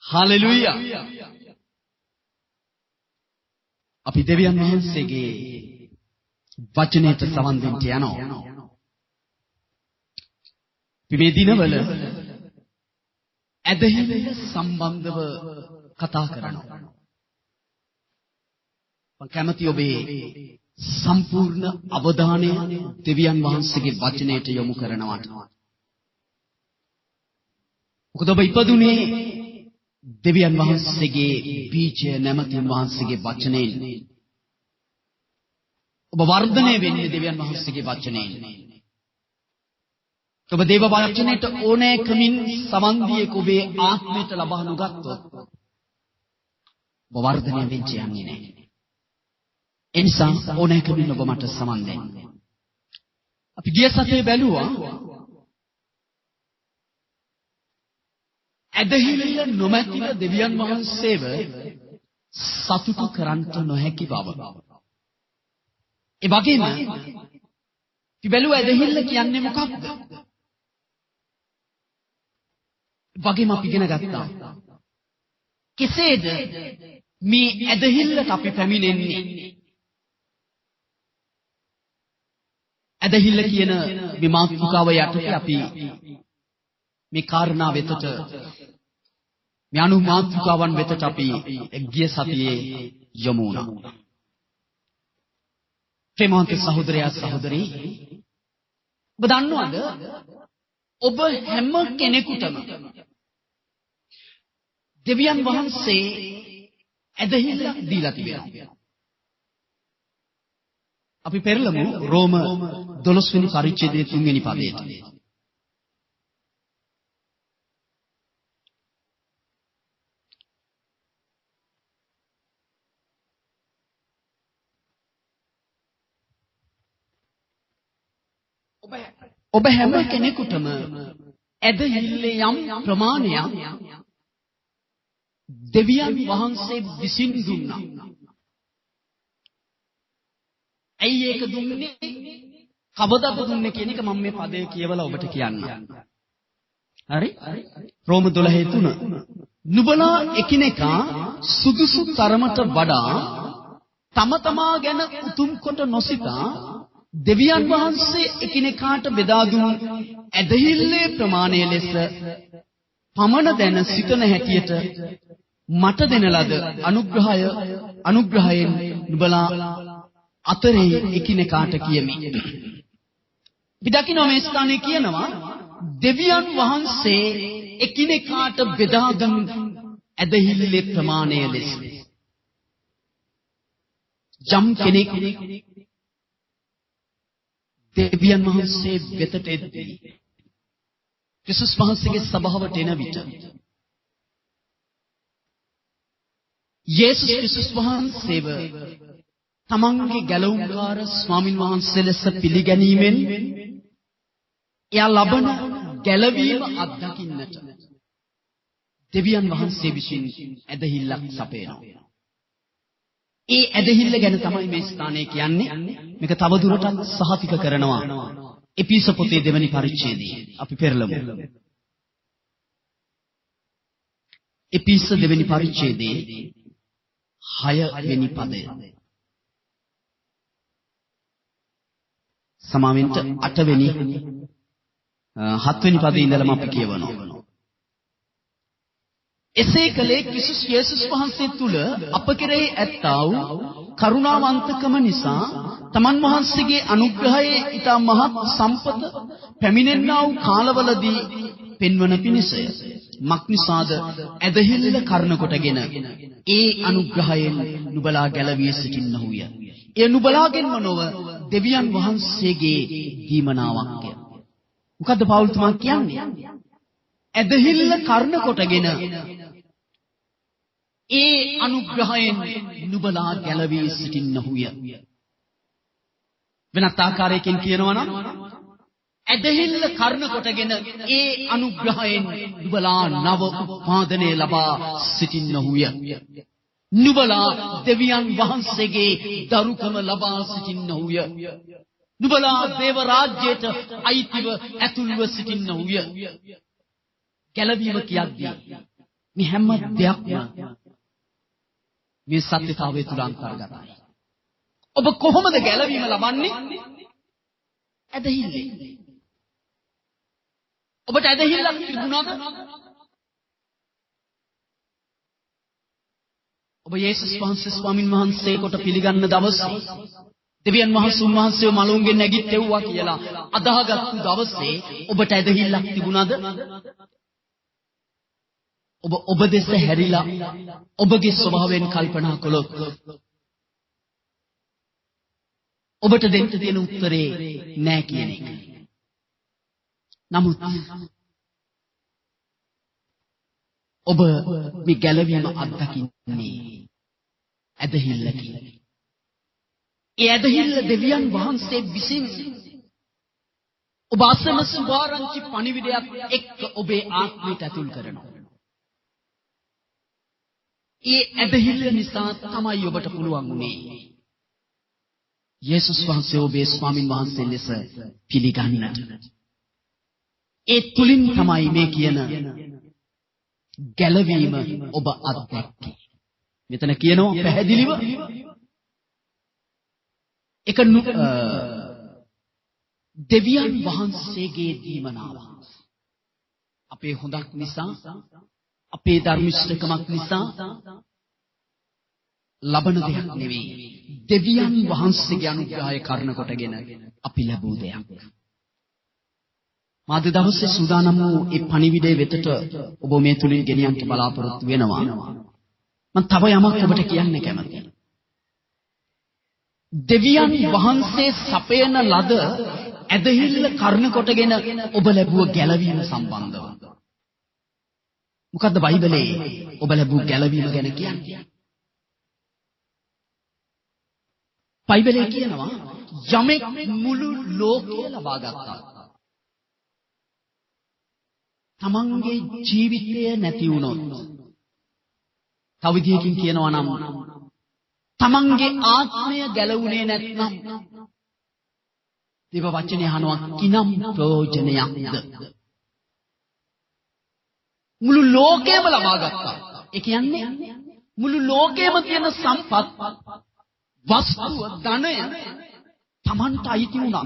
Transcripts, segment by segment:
Hallelujah. අපි දෙවියන් වහන්සේගේ වචනයට සවන් දෙන්න යනවා. අපි මේ දිනවල ඇදහිල්ල සම්බන්ධව කතා කරනවා. මම කැමති ඔබේ සම්පූර්ණ අවධානය දෙවියන් වහන්සේගේ වචනයට යොමු කරනවාට. මොකද ඔබ ඉපදුනේ දෙවියන් වහන්සේගේ බීජය නැමැති වහන්සේගේ වචනයෙන්. ඔබ වර්ධනය වෙන්නේ දෙවියන් වහන්සේගේ වචනයෙන්. ඔබ දේව වචනයට ඕනෑකමින් සවන් දී ඔබේ ආත්මයට ලබා නොගත්තොත් ඔබ වර්ධනය වෙච්ච යන්නේ නැහැ. ඒ නිසා ඕනෑකමින් ඔබ මට සවන් දෙන්න. අපි ගිය සතියේ බැලුවා ඇදහිල්ල නොමැතිව දෙවියන් වහන්සේව සතුටු කරන්ට නොහැකි බව. ඒ වගේම අපි බැලුවා ඇදහිල්ල කියන්නේ මොකක්ද? වගේම අපි ඉගෙන ගත්තා කෙසේද මේ ඇදහිල්ලට අපි පැමිණෙන්නේ? ඇදහිල්ල කියන මේ මාතෘකාව යටතේ අපි මේ කාරණා වෙතට මේ අනු මාතෘකාවන් වෙතට අපි ගිය සතියේ යමු වුණා. ප්‍රේමවන්ත සහෝදරයා සහෝදරී, ඔබ දන්නවද ඔබ හැම කෙනෙකුටම දෙවියන් වහන්සේ ඇදහිල්ලක් දීලා තිබෙනවා. අපි පෙරළමු රෝම 12 වෙනි පරිච්ඡේදයේ 3 වෙනි පදයට. ඔබ හැම කෙනෙකුටම ඇදහිල්ලේ යම් ප්‍රමාණයක් දෙවියන් වහන්සේ විසින් දුන්නා. ඇයි ඒක දුන්නේ? කවදාද දුන්නේ කියන එක මම මේ පදේ කියවලා ඔබට කියන්නම්. හරි? රෝම 12:3. නුඹලා එකිනෙකා සුදුසු තරමට වඩා තම තමා ගැන උතුම් කොට නොසිතා දෙවියන් වහන්සේ එකිනෙකාට බෙදා දුන් ඇදහිල්ලේ ප්‍රමාණය ලෙස පමණ දැන සිතන හැටියට මට දෙන ලද අනුග්‍රහයෙන් නුඹලා අතරේ එකිනෙකාට කියමි. අපි දකිනවා මේ ස්ථානයේ කියනවා දෙවියන් වහන්සේ එකිනෙකාට බෙදා දුන් ඇදහිල්ලේ ප්‍රමාණය ලෙස. යම් කෙනෙක් දෙවියන් වහන්සේ වෙතට එද්දී ක්‍රිස්තුස් වහන්සේගේ සභාවට එන විට යේසුස් ක්‍රිස්තුස් වහන්සේව තමන්ගේ ගැලවුම්කාර ස්වාමින් වහන්සේ ලෙස පිළිගැනීමෙන් එයා ලබන ගැලවීම අත්දකින්නට දෙවියන් වහන්සේ විසින් ඇදහිල්ලක් සපයනවා. ඒ ඇදහිල්ල ගැන තමයි මේ ස්ථානයේ කියන්නේ. මේක තවදුරටත් සහතික කරනවා එපිස පොතේ 2 වෙනි පරිච්ඡේදයේ. අපි පෙරළමු. එපිස 2 වෙනි පරිච්ඡේදයේ 6 වෙනි පදය. සමාවෙන්ට 8 වෙනි 7 වෙනි පදේ ඉඳලම අපි කියවනවා. එසේ කලේ ක්‍රිස්තුස් යේසුස් වහන්සේ තුල අප කෙරෙහි ඇත්තා වූ කරුණාවන්තකම නිසා තමන් වහන්සේගේ අනුග්‍රහයේ ඊට මහත් සම්පත පැමිණෙන්නා වූ කාලවලදී පෙන්වන පිණිසය. මක්නිසාද ඇදහිල්ල කරන කොටගෙන ඒ අනුග්‍රහයෙන් නුඹලා ගැලවී සිටින්නහුය. ඒ නුඹලාගෙන්ම නොව දෙවියන් වහන්සේගේ දීමනාවක්ය. මොකද්ද පවුල් තුමා කියන්නේ? ඇදහිල්ල කරන කොටගෙන ඒ අනුග්‍රහයෙන් නුඹලා ගැලවී සිටින්නහුය. වෙනත් ආකාරයකින් කියනවා නම් ඇදහිල්ල කරන කොටගෙන ඒ අනුග්‍රහයෙන් නුඹලා නව උපාදනය ලබා සිටින්නහුය. නුඹලා දෙවියන් වහන්සේගේ දරුකම ලබා සිටින්නහුය. නුඹලා දේව රාජ්‍යයට අයිතිව ඇතුල්ව සිටින්නහුය. ගැලවීම කියද්දී මේ හැම දෙයක්ම මේ සත්‍යතාවය තුල අන්තර්ගතයි. ඔබ කොහොමද ගැලවීම ලබන්නේ? ඇදහිල්ලෙන්. ඔබට ඇදහිල්ලක් තිබුණාද? ඔබ යේසුස් වහන්සේ ස්වාමින් වහන්සේ කොට පිළිගන්න දවසේ දෙවියන් වහන්සේ උන්වහන්සේව මලුන්ගෙන් නැගිට්ටෙව්වා කියලා අදහගත්තු දවසේ ඔබට ඇදහිල්ලක් තිබුණාද? ඔබ දෙස හැරිලා ඔබගේ ස්වභාවයෙන් කල්පනා කළොත් ඔබට දෙන්න තියෙන උත්තරේ නෑ කියන එක. නමුත් ඔබ මේ ගැලවීම අත්දකින්නේ ඇදහිල්ලකින්. ඒ ඇදහිල්ල දෙවියන් වහන්සේ විසින් ඔබ අසන සුභාරංචි පණිවිඩයක් එක්ක ඔබේ ආත්මයට ඇතුල් කරනවා. ඒ ඇදහිල්ල නිසා තමයි ඔබට පුළුවන් වුනේ යේසුස් වහන්සේ ඔබේ ස්වාමින් වහන්සේ ලෙස පිළිගන්නට. ඒ තුලින් තමයි මේ කියන ගැලවීම ඔබ අත්දැක්කේ. මෙතන කියනවා පැහැදිලිව එක දෙවියන් වහන්සේගේ දීමනාවක්. අපේ හොඳක් නිසා, අපේ ධර්මිෂ්ඨකමක් නිසා ලබන දෙයක් නෙවෙයි. දෙවියන් වහන්සේගේ අනුග්‍රහය කරන කොටගෙන අපි ලැබූ දෙයක්. මාද දවසේ සූදානම් වූ ඒ පණිවිඩය වෙතට ඔබ මේ තුලින් ගෙනියන්න බලාපොරොත්තු වෙනවා. මම තව යමක් ඔබට කියන්න කැමතියි. දෙවියන් වහන්සේ සපයන ලද ඇදහිල්ල කරන කොටගෙන ඔබ ලැබුව ගැලවීම සම්බන්ධව. මොකද්ද බයිබලයේ ඔබ ලැබුව ගැලවීම ගැන කියන්නේ? බයිබලයේ කියනවා යමෙක් මුළු ලෝකය ලබා ගත්තා. තමන්ගේ ජීවිතය නැති වුණොත්, තව විදියකින් කියනවා නම් තමන්ගේ ආත්මය ගැලවුණේ නැත්නම් දේව වචනේ අහනවා කිනම් ප්‍රයෝජනයක්ද? මුළු ලෝකයම ලබා ගත්තා. ඒ කියන්නේ මුළු ලෝකයේම තියෙන සම්පත්, වස්තුව, ධනය තමන්ට අයිති වුණා.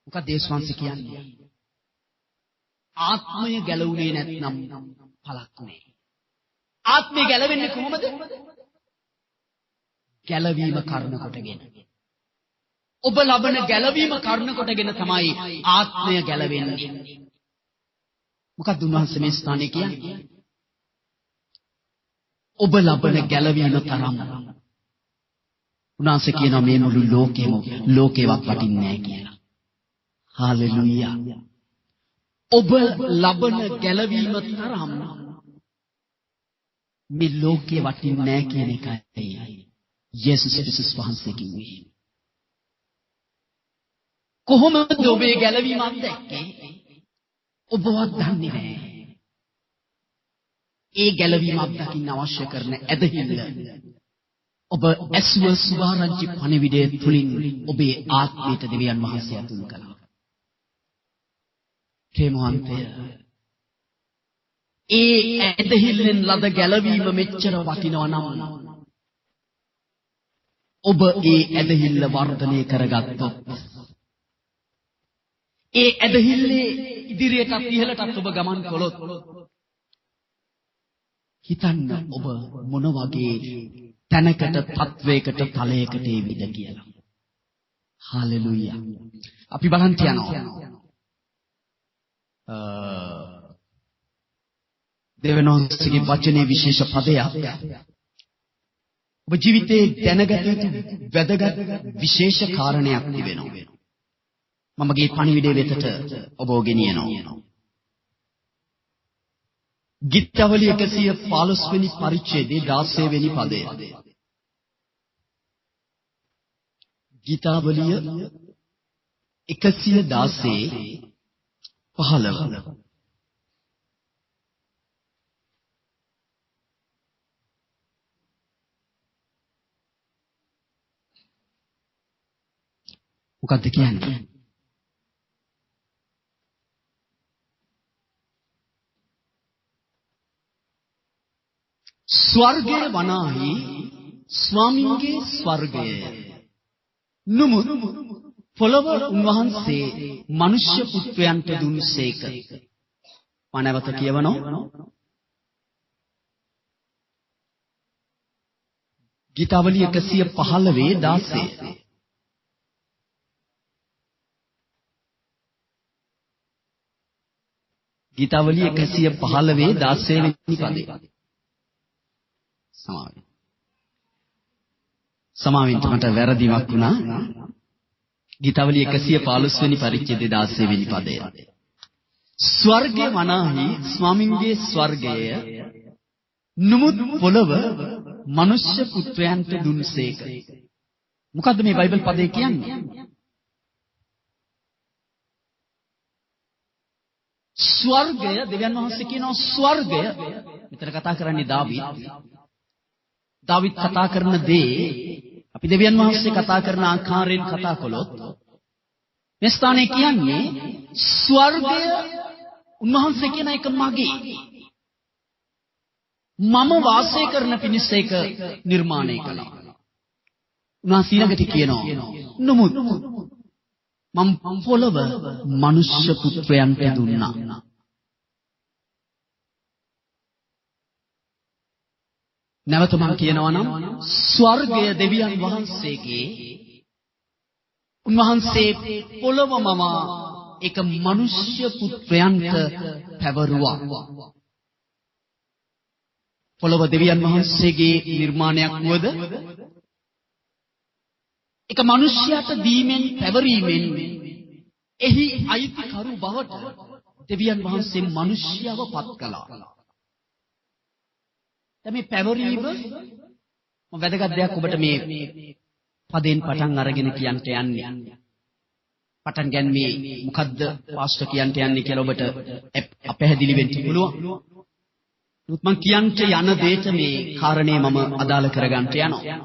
මොකද දේශවංශ කියන්නේ ආත්මය ගැලවුණේ නැත්නම් පළක් නෑ. ආත්මය ගැලවෙන්නේ කොහොමද? ගැලවීම කරන කොටගෙන. ඔබ ලබන ගැලවීම කරන කොටගෙන තමයි ආත්මය ගැලවෙන්නේ. මොකක්ද උන්වහන්සේ මේ ස්ථානයේ කියන්නේ? ඔබ ලබන ගැලවීම තරම් උන්වහන්සේ කියනවා මේ මුළු ලෝකේවත් වටින්නේ නැහැ කියලා. හාලෙලූයා. ඔබ ලබන ගැලවීම තරම් මේ ලෝකේ වටින්නේ නැහැ කියන එකයි යේසුස් ක්‍රිස්තුස් වහන්සේ කිව්වේ. කොහොමද ඔබේ ගැලවීම අත්දැක්කේ? ඔබවත් දන්නේ නැහැ. ඒ ගැලවීම අත්දකින්න අවශ්‍ය කරන ඇදහිල්ල ඔබ ඇසුව සුභාරංචි පණිවිඩය තුලින් ඔබේ ආත්මයට දෙවියන් වහන්සේ අතුල් කළා. ප්‍රේමවන්තය, ඒ ඇදහිල්ලෙන් ලද ගැලවීම මෙච්චර වටිනවා නම් ඔබ ඒ ඇදහිල්ල වර්ධනය කරගත්තොත්, ඒ ඇදහිල්ලේ ඉදිරියටත් ඉහළටත් ඔබ ගමන් කළොත්, හිතන්න ඔබ මොන වගේ තැනකට, තත්වයකට, තලයකට එවිද කියලා. හාලෙලූයා. අපි බලන්න යනවා. දෙවනෝන්සේගේ වචනේ විශේෂ පදයක්. ඔබ ජීවිතේ දැනගත යුතු වැදගත් විශේෂ කාරණයක් තිබෙනවා. මමගේ පණිවිඩය වෙතට ඔබ ගෙනියනවා. ගීතාවලිය 115 වෙනි පරිච්ඡේදයේ 16 වෙනි පදය. ගීතාවලිය 116:15. මොකක්ද කියන්නේ? ස්වර්ගය වනාහි ස්වාමින්ගේ ස්වර්ගය. නමුත් පොළව උන්වහන්සේ මනුෂ්‍ය පුත්‍රයන්ට දුන්සේක. මනවත කියවනෝ ගීතාවලිය 115:16. ගීතාවලිය 115:16 වෙනි පදේ. සමාවෙන්න මට වැරදීමක් වුණා. ගීතාවලිය 115 වෙනි පරිච්ඡේදයේ 16 වෙනි පදය. ස්වර්ගය වනාහි ස්වාමින්ගේ ස්වර්ගය නමුත් පොළව මනුෂ්‍ය පුත්‍රයන්ට දුන්සේක. මොකද්ද මේ බයිබල් පදේ කියන්නේ? ස්වර්ගය දෙවියන් වහන්සේ කියනවා ස්වර්ගය. මෙතන කතා කරන්නේ දාවිත් කතා කරන දේ අපි දෙවියන් වහන්සේ කතා කරන ආකාරයෙන් කතා කළොත් මේ ස්ථානයේ කියන්නේ ස්වර්ගය උන්වහන්සේ කියන එක මගේ. මම වාසය කරන පිණිස ඒක නිර්මාණය කළා. උන්වහන්සේ ඊළඟට කියනවා නමුත් මම පොළව මනුෂ්‍ය පුත්‍රයන්ට දුන්නා. නැවත මම කියනවා නම් ස්වර්ගය දෙවියන් වහන්සේගේ උන්වහන්සේ පොළව මම එක මනුෂ්‍ය පුත්‍රයන්ට පැවරුවා. පොළව දෙවියන් වහන්සේගේ නිර්මාණයක් වුවද එක මිනිසයාට දීමෙන් පැවරීමෙන් එහි අයිතිකරු බවට දෙවියන් වහන්සේ මිනිසයාව පත් කළා. දැන් මේ පැවරීම වැදගත් දෙයක් ඔබට මේ පදෙන් පටන් අරගෙන කියන්න යන්නේ. පටන් ගැනීම මොකද්ද පාස්ටර් කියන්න යන්නේ කියලා ඔබට අපැහැදිලි වෙන්න පුළුවන්. මම කියන්ට යන දෙයට මේ කාරණේ මම අදාළ කරගන්න යනවා.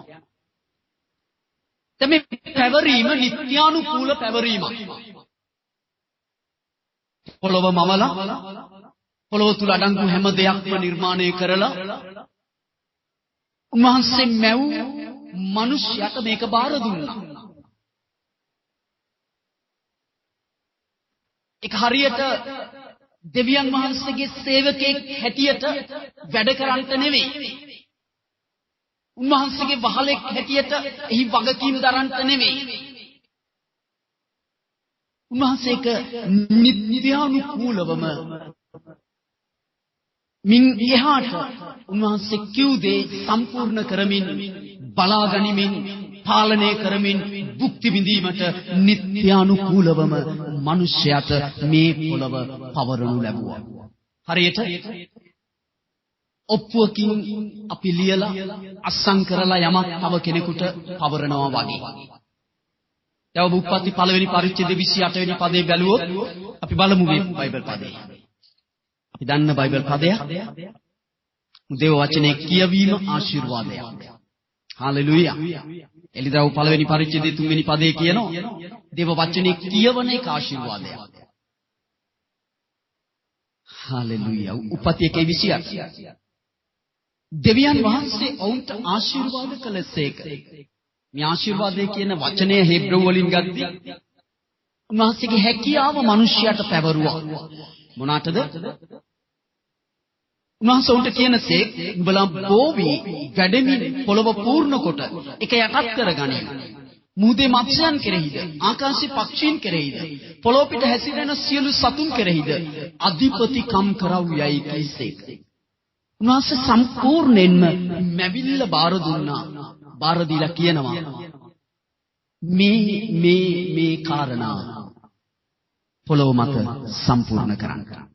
දැන් මේ පැවරීම නිත්‍යානුකූල පැවරීමක්. පොළව මවලා පොළව තුල අඩංගු හැම දෙයක්ම නිර්මාණය කරලා උන්වහන්සේ මැව් මිනිසයාට මේක බාර දුන්නා. ඒක හරියට දෙවියන් වහන්සේගේ සේවකයෙක් හැටියට වැඩ කරන්ට නෙවෙයි. උන්වහන්සේගේ වහලෙක් හැටියට එහි වගකීම් දරන්ට නෙවෙයි. උන්වහන්සේක නිත්‍යානුකූලවම මින් එහාට උන්වහන්සේ කිව් දේ සම්පූර්ණ කරමින් බලා ගනිමින් පාලනය කරමින් භුක්ති විඳීමට නිත්‍යානුකූලවම මිනිසයාට මේ පොළව පවරනු ලැබුවා. හරියට ඔප්පුවකින් අපි ලියලා අස්සම් කරලා යමක් තව කෙනෙකුට පවරනවා වගේ. දැන් ඔබ උප්පත්ති පළවෙනි පරිච්ඡේදයේ 28 වෙනි පදේ බැලුවොත් අපි බලමු මේ බයිබල් පදේ. අපි දන්න බයිබල් පදයක්. දේව වචනේ කියවීම ආශිර්වාදයක්. හාලෙලූයා. එලිදරව් පළවෙනි පරිච්ඡේදයේ 3 වෙනි පදේ කියනවා දේව වචනේ කියවන එක ආශිර්වාදයක්. හාලෙලූයා. උප්පත්ති 1:28. දෙවියන් වහන්සේ ඔවුන්ට ආශිර්වාද කළසේක. මේ ආශිර්වාදය කියන වචනය හේබ්‍රව වලින් ගද්දී උන්වහන්සේගේ හැකියාව මිනිසයාට පැවරුවා. මොනකටද? උන්වහන්සේ උන්ට කියනසේ උඹලා බෝවි වැඩමින් පොළව පූර්ණ කොට එක යටත් කරගනිමු. මුහුදේ මත්ස්‍යයන් කෙරෙහිද ආකාශේ පක්ෂීන් කෙරෙහිද පොළොව පිට හැසිරෙන සියලු සතුන් කෙරෙහිද අධිපතිකම් කරවු යයි කීසේක. උන්වහන්සේ සම්පූර්ණයෙන්ම මැවිල්ල බාර දුන්නා. බාර දීලා කියනවා මේ කාරණා පොළොව මත සම්පූර්ණ කරන්න.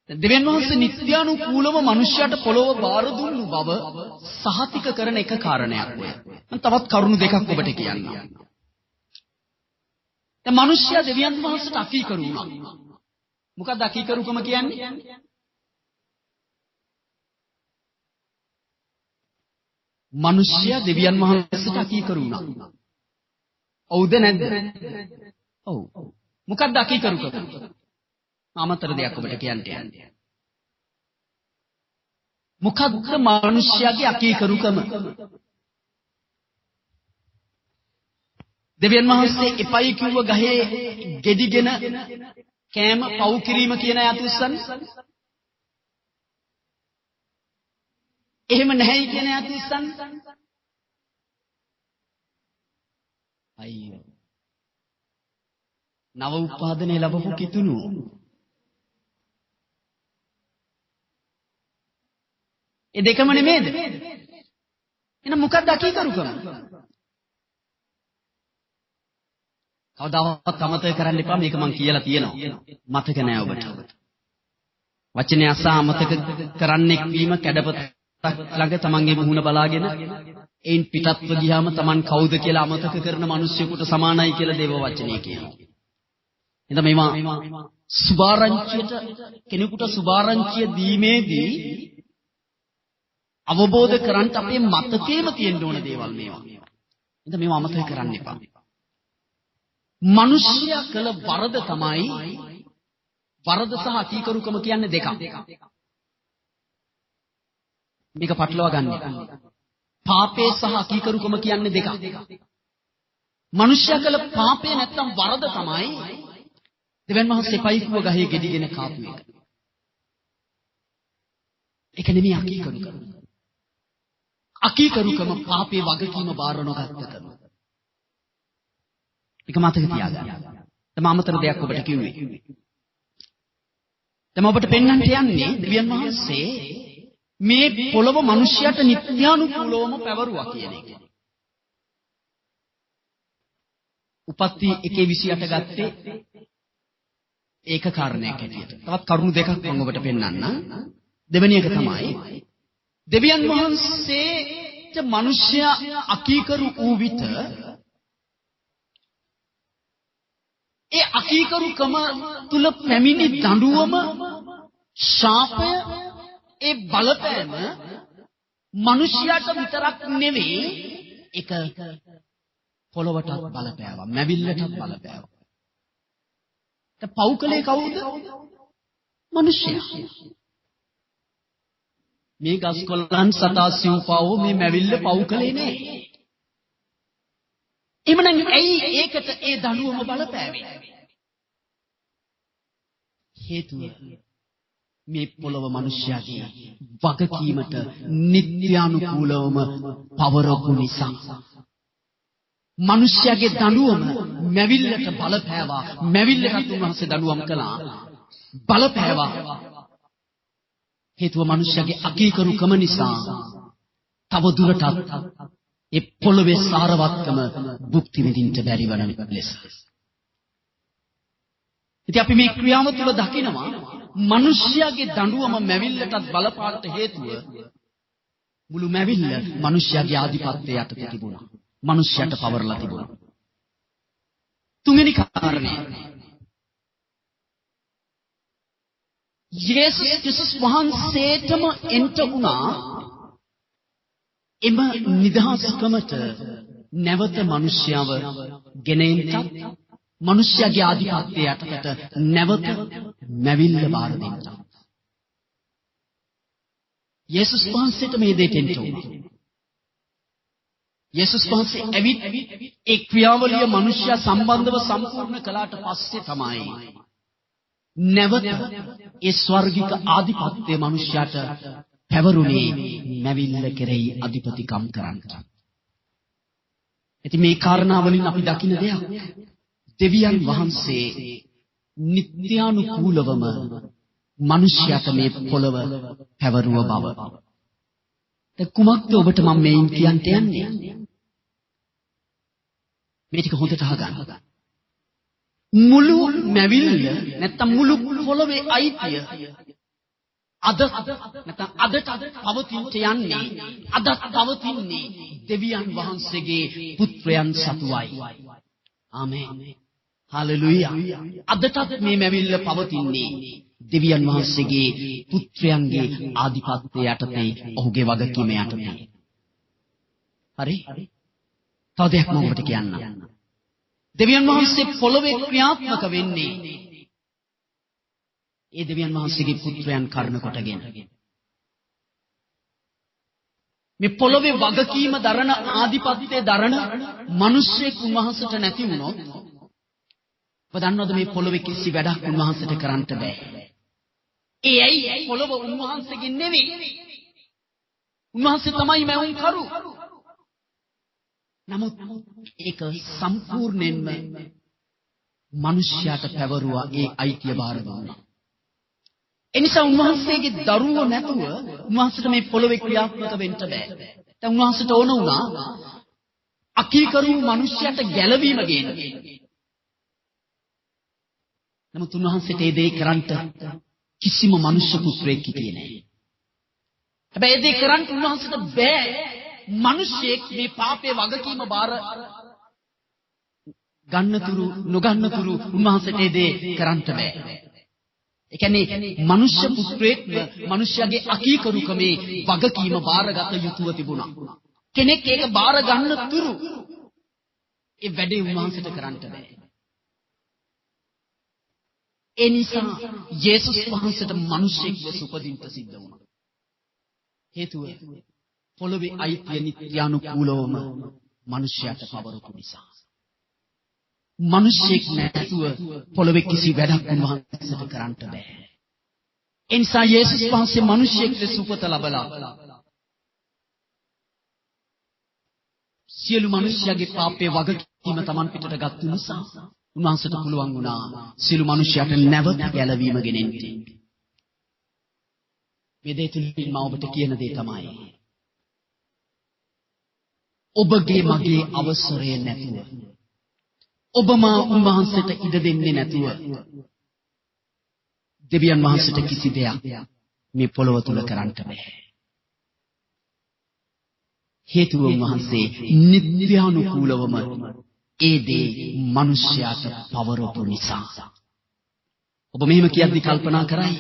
දෙවියන් වහන්සේ නිත්‍යානුකූලව මිනිසයාට පොළොව බාර දුන්නු බව සහතික කරන එක කාරණයක් ඔය. මම තවත් කරුණු දෙකක් ඔබට කියන්නම්. දැන් මිනිසයා දෙවියන් වහන්සේට අකීකරු වුණා. මොකක්ද අකීකරුකම කියන්නේ? මිනිසයා දෙවියන් වහන්සේට අකීකරු වුණා. ඔව්ද නැද්ද? ඔව්. මොකක්ද අකීකරුකම? අමතර දෙයක් ඔබට කියන්න යන්නේ. මොකක්ද මිනිස්යාගේ අකීකරුකම? දෙවියන් වහන්සේ එපයි කිව්ව ගහේ ගෙඩිගෙන කෑම පව් කිරීම කියන යතුස්සන් එහෙම නැහැයි කියන යතුස්සන් අයියෝ නව උපාදනයේ ලැබපු කිතුණු ඒ දෙකම නෙමෙයිද? එහෙනම් මොකක්ද අකීකරුකම? කවදාවත් අමතක කරන්න එපා. මේක මම කියලා තියෙනවා. මතක නෑ ඔබට. වචනේ අසා අමතක කරන්නෙක් වීම කැඩපතක් ළඟ තමන්ගේ මුහුණ බලාගෙන එයින් පිටත්ව ගියාම තමන් කවුද කියලා අමතක කරන මිනිස්සුෙකුට සමානයි කියලා දේව වචනේ කියනවා. එහෙනම් මේවා සුභාරංචියට කෙනෙකුට සුභාරංචිය දීමේදී අවබෝධ කරගන්න අපේ මතකයේම තියෙන්න ඕන දේවල් මේවා. එහෙනම් මේවා අමතක කරන්න එපා. මිනිස්යා කළ වරද තමයි වරද සහ අකීකරුකම කියන්නේ දෙකක්. මේක පටලවා ගන්න. පාපේ සහ අකීකරුකම කියන්නේ දෙකක්. මිනිස්යා කළ පාපේ නැත්තම් වරද තමයි දෙවියන් වහන්සේ පයිකුව ගහේ ගෙඩිගෙන කාපු එක. ඒක නෙමෙයි අකීකරුකම. අකීකරුකම පාපේ වගකීම බාර නොගත්තකම. ඒක මතක තියාගන්න. තම අමතර දෙයක් ඔබට කිව්වේ. තම ඔබට පෙන්වන්න යන්නේ දෙවියන් වහන්සේ මේ පොළොව මිනිසයාට නිත්‍යානුකූලවම පැවරුවා කියන එක. උපත්ති 1:28 ගත්තේ ඒක කාරණයක් හැටියට. තවත් කරුණු දෙකක් මම ඔබට පෙන්වන්නම්. දෙවෙනි එක තමයි දෙවියන් වහන්සේට මිනිසයා අකීකරු වූ විට ඒ අකීකරුකම තුල පැමිණි දඬුවම ශාපය ඒ බලපෑම මිනිසයාට විතරක් නෙවෙයි ඒක පොළොවටත් බලපෑවා මැවිල්ලටත් බලපෑවා. ඒ පෞකලේ කවුද? මිනිසයා. මේ ගස්කොල්ලන් සතා සිව්පාව මේ මැවිල්ල පෞකලේ නෑ. එමනම් ඇයි ඒකට ඒ දඬුවම බලපෑවේ? හේතුව මේ පොළොව මිනිස්යාගේ වගකීමට නිත්‍යානුකූලවම පවරපු නිසා. මිනිස්යාගේ දඬුවම මැවිල්ලට බලපෑවා. මැවිල්ලට උන්වහන්සේ දඬුවම් කළා. බලපෑවා. හේතුව මිනිස්යාගේ අකීකරුකම නිසා. තව දුරටත් ඒ පොළොවේ සාරවත්කම භුක්ති විඳින්න බැරි වන ලෙස. ඉතින් අපි මේ ක්‍රියාව තුළ දකිනවා මිනිස්යාගේ දඬුවම මැවිල්ලටත් බලපාන්න හේතුව මුළු මැවිල්ල මිනිස්යාගේ ආධිපත්‍යය යටතේ තිබුණා. මිනිස්යාට පවරලා තිබුණා. තුන්වෙනි කාරණේ යේසුස් ක්‍රිස්තුස් වහන්සේටම එන්ට වුණා එම නිදහස්කමට නැවත මිනිස්යාව ගෙනෙන්නත් මිනිස්යාගේ ආධිපත්‍යය යටතට නැවත මැවිල්ල බාර දෙන්න. යේසුස් වහන්සේට මේ දෙයට එන්න උනා. යේසුස් වහන්සේ ඇවිත් ඒ ක්‍රියාවලිය මිනිස්යා සම්බන්ධව සම්පූර්ණ කළාට පස්සේ තමයි නැවත ඒ ස්වර්ගික ආධිපත්‍යය මිනිස්යාට පැවරුනේ මැවිල්ල කෙරෙහි අධිපතිකම් කරන්නට. ඉතින් මේ කාරණාවලින් අපි දකින දෙයක් දෙවියන් වහන්සේ නිත්‍යානුකූලවම මිනිස්යාට මේ පොළව පැවරුව බව. දැන් කුමක්ද ඔබට මම මේන් කියන්න යන්නේ? මේ ටික හොඳට අහගන්න. මුළු මැවිල්ල නැත්තම් මුළු පොළවේ අයිතිය අද නැත්නම් අදට පවතින්න යන්නේ අදත් පවතින්නේ දෙවියන් වහන්සේගේ පුත්‍රයන් සතුවයි. ආමේන්. හලෙලූයා. අදටත් මේ මැවිල්ල පවතින්නේ දෙවියන් වහන්සේගේ පුත්‍රයන්ගේ ආධිපත්‍යය යටතේ ඔහුගේ වගකීම යටතේ. හරි? තව දෙයක් මම ඔබට කියන්නම්. දෙවියන් වහන්සේ පොළවේ ක්‍රියාත්මක වෙන්නේ ඒ දෙවියන් වහන්සේගේ පුත්‍රයන් කරන කොටගෙන. මේ පොළොවේ වගකීම දරන ආධිපත්‍යය දරන මිනිස්සෙක් උන්වහන්සේට නැති වුණොත් ඔබ දන්නවද මේ පොළොවේ කිසි වැඩක් උන්වහන්සේට කරන්න බෑ. ඒ ඇයි පොළොව උන්වහන්සේගෙන් නෙවෙයි. උන්වහන්සේ තමයි මැවුම් කරු. නමුත් ඒක සම්පූර්ණයෙන්ම මිනිස්යාට පැවරුවා ඒ අයිතිය බාර දුන්නා. එනිසා උන්වහන්සේගේ දරුවෝ නැතුව උන්වහන්සේට මේ පොළොවේ ක්‍රියාත්මක වෙන්න බෑ. දැන් උන්වහන්සේට ඕන වුණා අකීකරු මිනිස්යාට ගැලවීම ගේන්න. නමුත් උන්වහන්සේට ඒ දේ කරන්න කිසිම මනුෂ්‍ය පුත්‍රයෙක් හිටියේ නැහැ. හැබැයි ඒ දේ කරන්න උන්වහන්සේට බෑ. මිනිසෙක් මේ පාපයේ වගකීම බාර ගන්නතුරු නොගන්නතුරු උන්වහන්සේට ඒ දේ කරන්න බෑ. ඒ කියන්නේ මනුෂ්‍ය පුත්‍රයෙක් මනුෂ්‍යගේ අකීකරුකමේ වගකීම බාරගත යුතුව තිබුණා. කෙනෙක් ඒක බාර ගන්නතුරු ඒ වැඩේ උන්වහන්සේට කරන්න බෑ. ඒ නිසා යේසුස් වහන්සේට මිනිසෙක් ලෙස උපදින්න සිද්ධ වුණා. හේතුව පොළොවේ අයිතිය නිත්‍යානුකූලවම මිනිසයාට පවරපු නිසා. මිනිසෙක් නැතුව පොළොවේ කිසි වැඩක් උන්වහන්සේට කරන්න බෑ. ඒ නිසා යේසුස් වහන්සේ මිනිසෙක් ලෙස උපත ලැබලා සියලු මිනිසයාගේ පාපයේ වගකීම Taman පිටට ගත්ත නිසා උන්වහන්සේට පුළුවන් වුණා සියලු මිනිසයාට නැවත ගැලවීම ගෙනෙන්න. මේ දේ තුලින් මම ඔබට කියන දේ තමයි ඔබගේ මගේ අවසරය නැතුව ඔබම උන්වහන්සේට ඉඩ දෙන්නේ නැතුව දෙවියන් වහන්සේට කිසි දෙයක් මේ පොළොව තුල කරන්න බෑ. හේතුව උන්වහන්සේ නිත්‍යානුකූලවම ඒ දේ මිනිස්යාට පවරපු නිසා. ඔබ මෙහෙම කියද්දි කල්පනා කරයි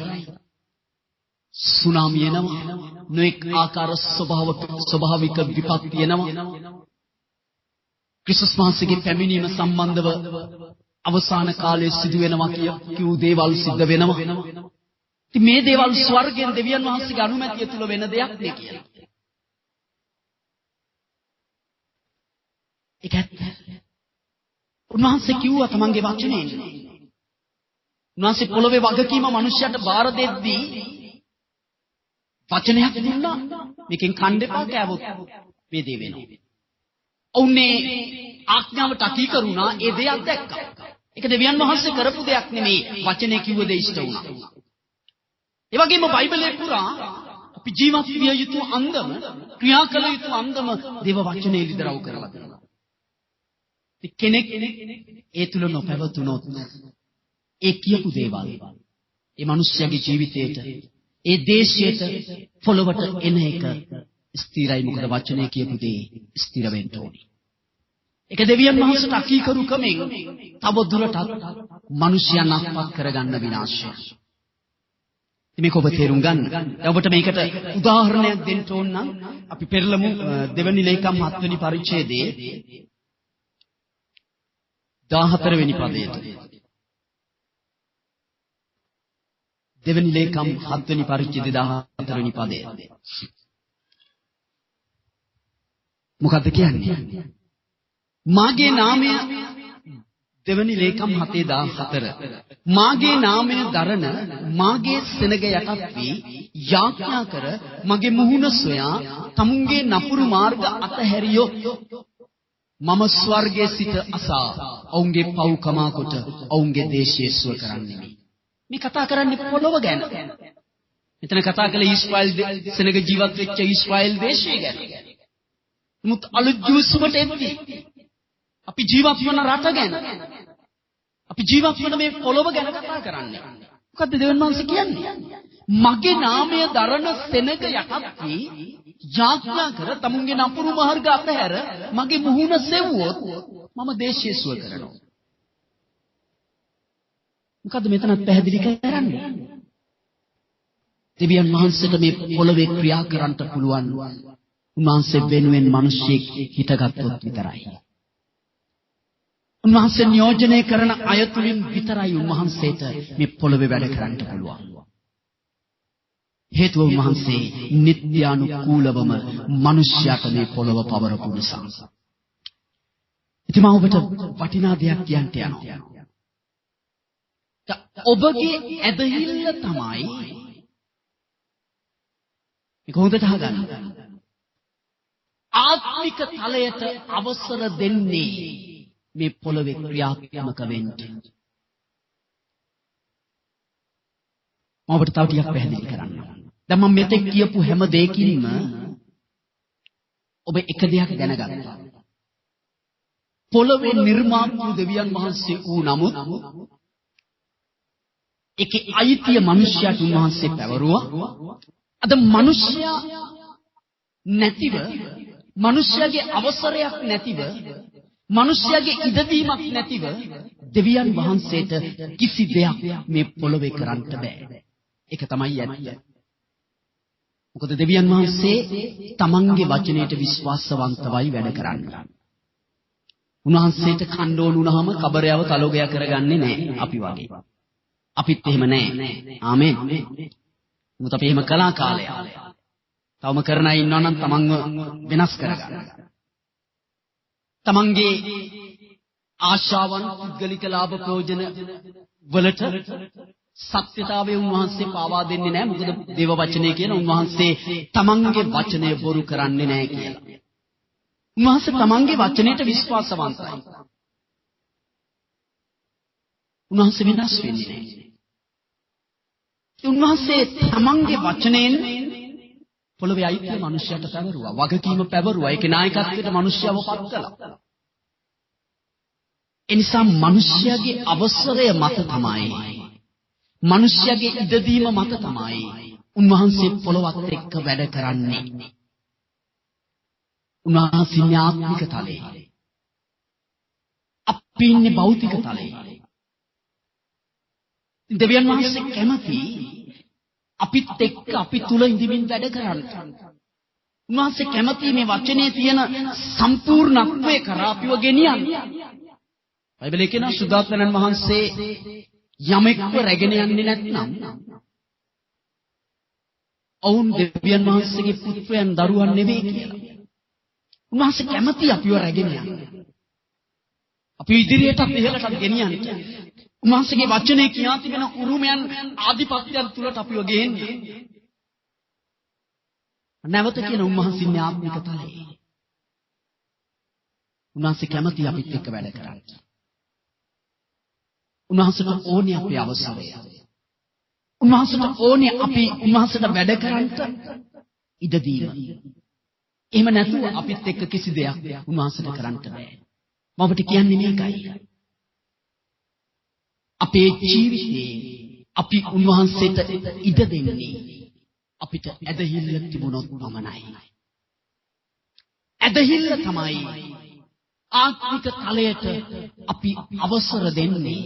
සුනාමි එනවා, නොඑක් ආකාර ස්වභාවික විපත්ති එනවා. ක්‍රිස්තුස් වහන්සේගේ පැමිණීම සම්බන්ධව අවසාන කාලයේ සිදු වෙනවා කියූ දේවල් සිද්ධ වෙනවා. ඉතින් මේ දේවල් ස්වර්ගයෙන් දෙවියන් වහන්සේගේ අනුමැතිය තුල වෙන දෙයක් නේ කියලා. ඒක ඇත්ත. උන්වහන්සේ කිව්වා තමන්ගේ වචනයෙන්. උන්වහන්සේ පොළොවේ වගකීම මිනිස්යාට බාර දෙද්දී වචනයක් දුන්නා. මේකෙන් කන් දෙපා කෑවොත් මේ දේ වෙනවා. ඔවුනේ ආඥාවට අකීකරුණා. ඒ දෙයක් දැක්කා. ඒක දෙවියන් වහන්සේ කරපු දෙයක් නෙමෙයි. වචනේ කිව්ව දේ ඉෂ්ට වුණා. ඒ වගේම බයිබලයේ පුරා අපි ජීවත් විය යුතු අන්දම, ක්‍රියා කළ යුතු අන්දම දේව වචනේ ඉදිරව් කරලා තියෙනවා. කෙනෙක් ඒ තුල නොපැවතුනොත් ඒ කියපු දේවල් ඒ මිනිස්යාගේ ජීවිතයට, ඒ දේශයට, පොළොවට එන එක ස්ථිරයි. මොකද වචනේ කියපු දේ ස්ථිර වෙන්න ඕනේ. ඒක දෙවියන් වහන්සේට අකීකරුකමෙන් තව දුරටත් මිනිසයන් අත්පත් කරගන්න විනාශය. මේක ඔබ තේරුම් ගන්න. දැන් ඔබට මේකට උදාහරණයක් දෙන්න ඕන නම් අපි පෙරළමු දෙවනි ලේකම් 7 වෙනි පරිච්ඡේදයේ 14 වෙනි පදයට. දෙවනි ලේකම් 7 වෙනි පරිච්ඡේදයේ 14 වෙනි පදය. මොකද්ද කියන්නේ? මාගේ නාමය දෙවනි ලේකම් 7:14 මාගේ නාමය දරන මාගේ සෙනග යටත් වී යාඥා කර මගේ මුහුණ සොයා තමුන්ගේ නපුරු මාර්ග අතහැරියොත් මම ස්වර්ගයේ සිට අසා ඔවුන්ගේ පව් කමා කොට ඔවුන්ගේ දේශය සුව කරන්නෙමි. මේ කතා කරන්නේ පොළොව ගැන. මෙතන කතා කළේ ඊශ්‍රායල් සෙනග ජීවත් වෙච්ච ඊශ්‍රායල් දේශය ගැන. මුත් අලුත් ජූසුමට එද්දී අපි ජීවත් වන රට ගැන, අපි ජීවත් වන මේ පොළොව ගැන කතා කරන්නේ. මොකද්ද දෙවියන් වහන්සේ කියන්නේ? මගේ නාමය දරන සෙනග යටත් වී යාඥා කර තමුන්ගේ නපුරු මාර්ග අතහැර මගේ මුහුණ සෙව්වොත් මම දේශය සුව කරනවා. මොකද්ද මෙතනත් පැහැදිලි කරන්නේ? දෙවියන් වහන්සේට මේ පොළොවේ ක්‍රියා කරන්න පුළුවන් උන්වහන්සේ වෙනුවෙන් මිනිස්සෙක් හිටගත්තොත් විතරයි. උන්වහන්සේ නියෝජනය කරන අය තුලින් විතරයි උන්වහන්සේට මේ පොළොවේ වැඩ කරන්න පුළුවන්. හේතුව උන්වහන්සේ නිත්‍යානුකූලවම මිනිස්යාට මේ පොළව පවරපු නිසා. ඉතින් මම ඔබට වටිනා දෙයක් කියන්න යනවා. ඔබගේ ඇදහිල්ල තමයි මේක හොඳට අහගන්න. ආත්මික තලයට අවසර දෙන්නේ මේ පොළවේ ක්‍රියාත්මක වෙන්න. මම ඔබට තව ටිකක් පැහැදිලි කරන්න. දැන් මම මෙතෙක් කියපු හැම දෙයකින්ම ඔබ එක දෙයක් දැනගන්නවා. පොළවේ නිර්මාපු දෙවියන් වහන්සේ වූ නමුත් ඒකේ අයිතිය මිනිස්යාට උන්වහන්සේ පැවරුවා. අද මිනිස්යා නැතිව, මිනිස්යාගේ අවසරයක් නැතිව, මිනිස්යාගේ ඉඩදීමක් නැතිව දෙවියන් වහන්සේට කිසි දෙයක් මේ පොළවේ කරන්න බෑ. ඒක තමයි ඇත්ත. මොකද දෙවියන් වහන්සේ තමන්ගේ වචනයට විශ්වාසවන්තවයි වැඩ කරන්නේ. උන්වහන්සේට කණ්ඩ ඕන වුණාම කබරයව තලෝගය කරගන්නේ නැහැ අපි වගේ. අපිත් එහෙම නැහැ. ආමෙන්. මුත් අපි එහෙම කලා කාලය. තවම කරන අය ඉන්නවා නම් තමන්ව වෙනස් කරගන්න. තමන්ගේ ආශාවන්, පුද්ගලික ලාභ ප්‍රයෝජන වලට සත්‍යතාවයේ උන්වහන්සේ පාවා දෙන්නේ නැහැ. මොකද දේව වචනේ කියන උන්වහන්සේ තමන්ගේ වචනය බොරු කරන්නේ නැහැ කියලා. උන්වහන්සේ තමන්ගේ වචනයට විශ්වාසවන්තයි. උන්වහන්සේ වෙනස් වෙන්නේ නැහැ. උන්වහන්සේ තමන්ගේ වචනයෙන් පොළවේ අයිතිය මිනිස්යාට පැවරුවා. වගකීම පැවරුවා. ඒකේ නායකත්වයට මිනිස්යාව පත් කළා. එනිසා මිනිස්යාගේ අවසරය මත තමයි, මිනිස්යාගේ ඉඩදීම මත තමයි උන්වහන්සේ පොළොවත් එක්ක වැඩ කරන්නේ. උන්වහන්සේ ආත්මික තලයේ, අපි ඉන්නේ භෞතික තලයේ. දෙවියන් වහන්සේ කැමති අපිත් එක්ක අපි තුල ඉඳමින් වැඩ කරන්න. උන්වහන්සේ කැමති මේ වචනේ තියෙන සම්පූර්ණත්වය කරා අපිව ගෙනියන්න. බයිබලයේ කියන සුදාත්මයන් වහන්සේ යමෙක්ව රැගෙන යන්නේ නැත්නම් ඔවුන් දෙවියන් වහන්සේගේ පුත්‍රයන් දරුවන් නෙවෙයි කියලා. උන්වහන්සේ කැමති අපිව රැගෙන යන්න. අපි ඉදිරියටත් ඉහළටත් ගෙනියන්න. උන්වහන්සේගේ වචනේ කියා තිබෙන උරුමයන් ආධිපත්‍යයන් තුලට අපිව ගේන්නේ. නැවත කියන උන්වහන්සේ ආත්මික තලයේ. උන්වහන්සේ කැමති අපිත් එක්ක වැඩ කරන්න. උන්වහන්සේට ඕනේ අපේ අවසරය. උන්වහන්සේට ඕනේ අපි උන්වහන්සේට වැඩ කරන්න ඉඩ දීම. එහෙම නැතුව අපිත් එක්ක කිසි දෙයක් උන්වහන්සේට කරන්න බෑ. මම ඔබට කියන්නේ මේකයි. අපේ ජීවිතේ අපි උන්වහන්සේට ඉඩ දෙන්නේ අපිට ඇදහිල්ල තිබුණොත් පමණයි. ඇදහිල්ල තමයි ආත්මික තලයට අපි අවසර දෙන්නේ,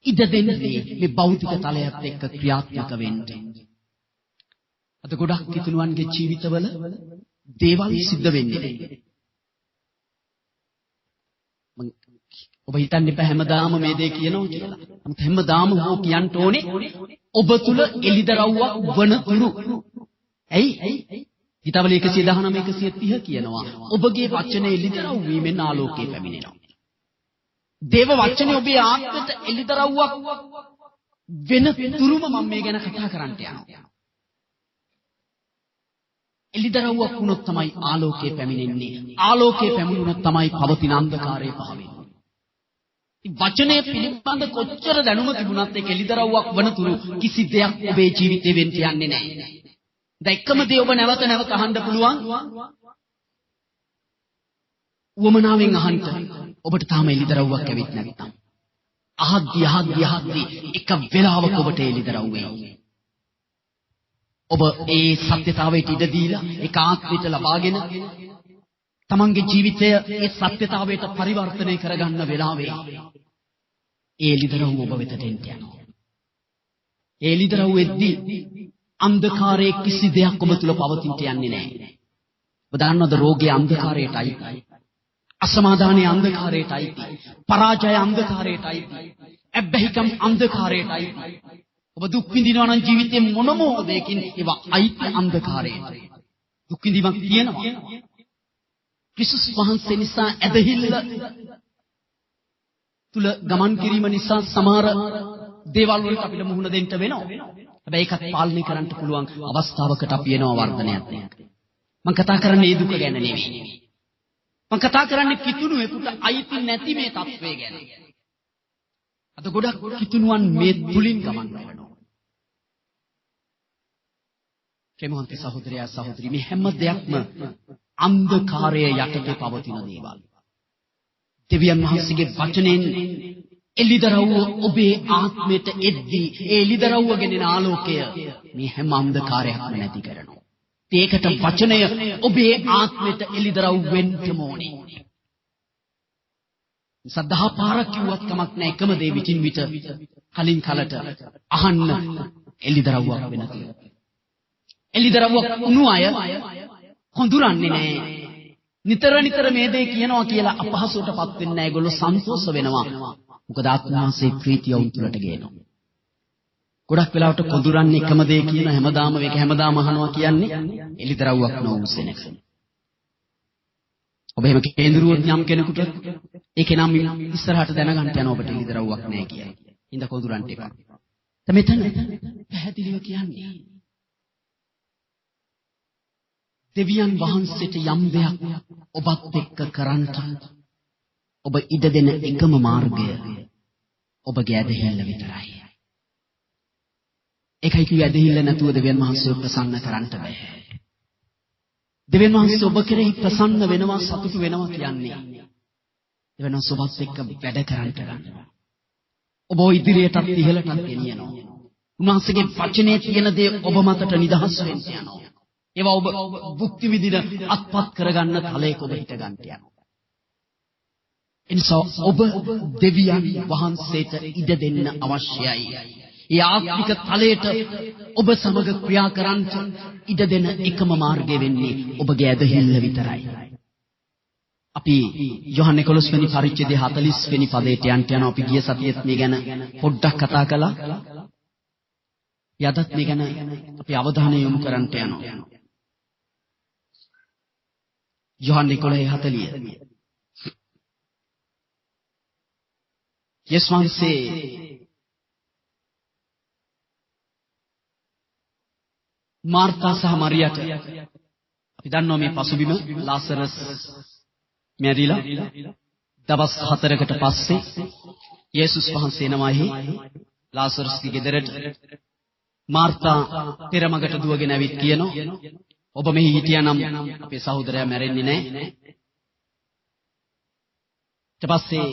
ඉඩ දෙන්නේ මේ භෞතික තලයට එක්ක ක්‍රියාත්මක වෙන්න. අද ගොඩක් කිතුණුවන්ගේ ජීවිතවල දේවල් සිද්ධ වෙන්නේ. ඔබ හිතන්න එපා හැමදාම මේ දේ කියනවා කියලා. නමුත් හැමදාම ඕක කියන්න ඕනේ ඔබ තුල එලිදරව්වක් වන තුරු. ඇයි? ගීතවල 119 130 කියනවා ඔබගේ වචනේ එලිදරව් වීමෙන් ආලෝකය පැමිණෙනවා. දේව වචනේ ඔබේ ආත්මයට එලිදරව්වක් වෙන තුරුම මම මේ ගැන කතා කරන්න යනවා. එලිදරව්වක් වුණොත් තමයි ආලෝකය පැමිණෙන්නේ. ආලෝකය පැමිණුණොත් තමයි පවතින අන්ධකාරය පහ වෙන්නේ. වචනය පිළිබඳ කොච්චර දැනුම තිබුණත් ඒක එලිදරව්වක් වනතුරු කිසි දෙයක් ඔබේ ජීවිතේ වෙන්න යන්නේ නැහැ. දැන් එකම දේ ඔබ නැවත නැවත අහන්න පුළුවන්. වමනාවෙන් අහන්න. ඔබට තාම එලිදරව්වක් ඇවිත් නැත්නම්. අහද්දි එක වෙලාවක ඔබට එලිදරව් වෙයි. ඔබ ඒ සත්‍යතාවයට ඉඩ දීලා ඒක ආත්මයට ලබාගෙන තමන්ගේ ජීවිතය ඒ සත්‍යතාවයට පරිවර්තනය කරගන්න වෙලාවේ ඒ එළිදරව් ඔබ වෙතට එන්න යනවා. ඒ එළිදරව් එද්දී අන්ධකාරයේ කිසි දෙයක් ඔබ තුල පවතින්න යන්නේ නැහැ. ඔබ දන්නවද රෝගයේ අන්ධකාරයටයි, අසමාදානයේ අන්ධකාරයටයි, පරාජය අන්ධකාරයටයි, ඇබ්බැහිකම් අන්ධකාරයටයි. ඔබ දුක් විඳිනවා නම් ජීවිතේ මොනම දෙයකින් ඒවා අයිති අන්ධකාරයට. දුක් විඳීමක් තියෙනවා. ක්‍රිස්තුස් වහන්සේ නිසා ඇදහිල්ල තුල ගමන් කිරීම නිසා සමහර දේවල් වලට අපිට මුහුණ දෙන්න වෙනවා. හැබැයි ඒකත් පාලනය කරන්න පුළුවන් අවස්ථාවකට අපි එනවා වර්ධනයත් එක්ක. මම කතා කරන්නේ ඒ දුක ගැන නෙවෙයි. මම කතා කරන්නේ කිතුණුවෙකුට අයිති නැති මේ තත්වය ගැන. අද ගොඩක් කිතුණුවන් මේ තුලින් ගමන් කරනවා. ප්‍රේමවන්ත සහෝදරයා සහෝදරි මේ හැම දෙයක්ම අන්ධකාරය යටතේ පවතින දේවල්. දෙවියන් වහන්සේගේ වචනෙන් එළිදරව්ව ඔබේ ආත්මයට එද්දී ඒ එළිදරව්ව ගෙනෙන ආලෝකය මේ හැම අන්ධකාරයක්ම නැති කරනවා. ඒකට වචනය ඔබේ ආත්මයට එළිදරව් වෙන්න ඕනේ. සදා පාරක් කිව්වත් කමක් නැහැ. එකම දේ විචින් විට කලින් කලට අහන්න එළිදරව්වක් වෙන කියලා. එළිදරව්වක් වුණු අය හොඳුරන්නේ නැහැ. නිතර නිතර මේ දේ කියනවා කියලා අපහසුවටපත් වෙන්නේ නැහැ. ඒගොල්ලෝ සන්තෝෂ වෙනවා. මොකද ආත්මාසේ ප්‍රීතිය උන් තුලට ගේනවා. ගොඩක් වෙලාවට කොඳුරන්නේ එකම දේ කියන හැමදාම මේක හැමදාම අහනවා කියන්නේ එළිදරව්වක් නොවුසෙනක. ඔබ එහෙම කේන්දරුවොත් යම් කෙනෙකුට ඒකේ නම් ඉස්සරහට දැනගන්න යන ඔබට එළිදරව්වක් නැහැ කියලා. ඉඳ කොඳුරන්න එපා. මෙතන පැහැදිලිව කියන්නේ දෙවියන් වහන්සේට යම් දෙයක් ඔබත් එක්ක කරන්නට ඔබ ඉඩ දෙන එකම මාර්ගය ඔබගේ ඇදහිල්ල විතරයි. ඒකයි කිව්වේ ඇදහිල්ල නැතුව දෙවියන් වහන්සේව ප්‍රසන්න කරන්න බෑ. දෙවියන් වහන්සේ ඔබ කෙරෙහි ප්‍රසන්න වෙනවා සතුටු වෙනවා කියන්නේ දෙවියන් වහන්සේ ඔබත් එක්ක වැඩ කරන්න. ඔබ ඉදිරියටත් ඉහළටත් ගෙනියනවා. උන්වහන්සේගේ වචනේ තියෙන දේ ඔබ මතට නිදහස් වෙන්න යනවා. ඒවා ඔබ භුක්ති විඳින අත්පත් කරගන්න තලයක ඔබ හිට ගන්න යනවා. එනිසා ඔබ දෙවියන් වහන්සේට ඉඩ දෙන්න අවශ්‍යයි. ඒ ආත්මික තලයට ඔබ සමග ක්‍රියා කරන්න ඉඩ දෙන එකම මාර්ගය වෙන්නේ ඔබගේ ඇදහිල්ල විතරයි. අපි යොහන්නේ 11 වෙනි පරිච්ඡේදයේ 40 වෙනි පදයට යනවා. අපි ගිය සතියේත් මේ ගැන පොඩ්ඩක් කතා කළා. යදත් මේ ගැන අපි අවධානය යොමු කරන්නට යනවා. යොහන්නේ 11:40. යේසුස් වහන්සේ මාර්තා සහ මරියට අපි දන්නවා මේ පසුබිම ලාසරස් මැරිලා දවස් 4කට පස්සේ යේසුස් වහන්සේ නමයි ලාසරස්ගේ ගෙදරට මාර්තා පෙරමගට දුවගෙන ඇවිත් කියනවා ඔබ මෙහි හිටියානම් අපේ සහෝදරයා මැරෙන්නේ නැහැ. ඊට පස්සේ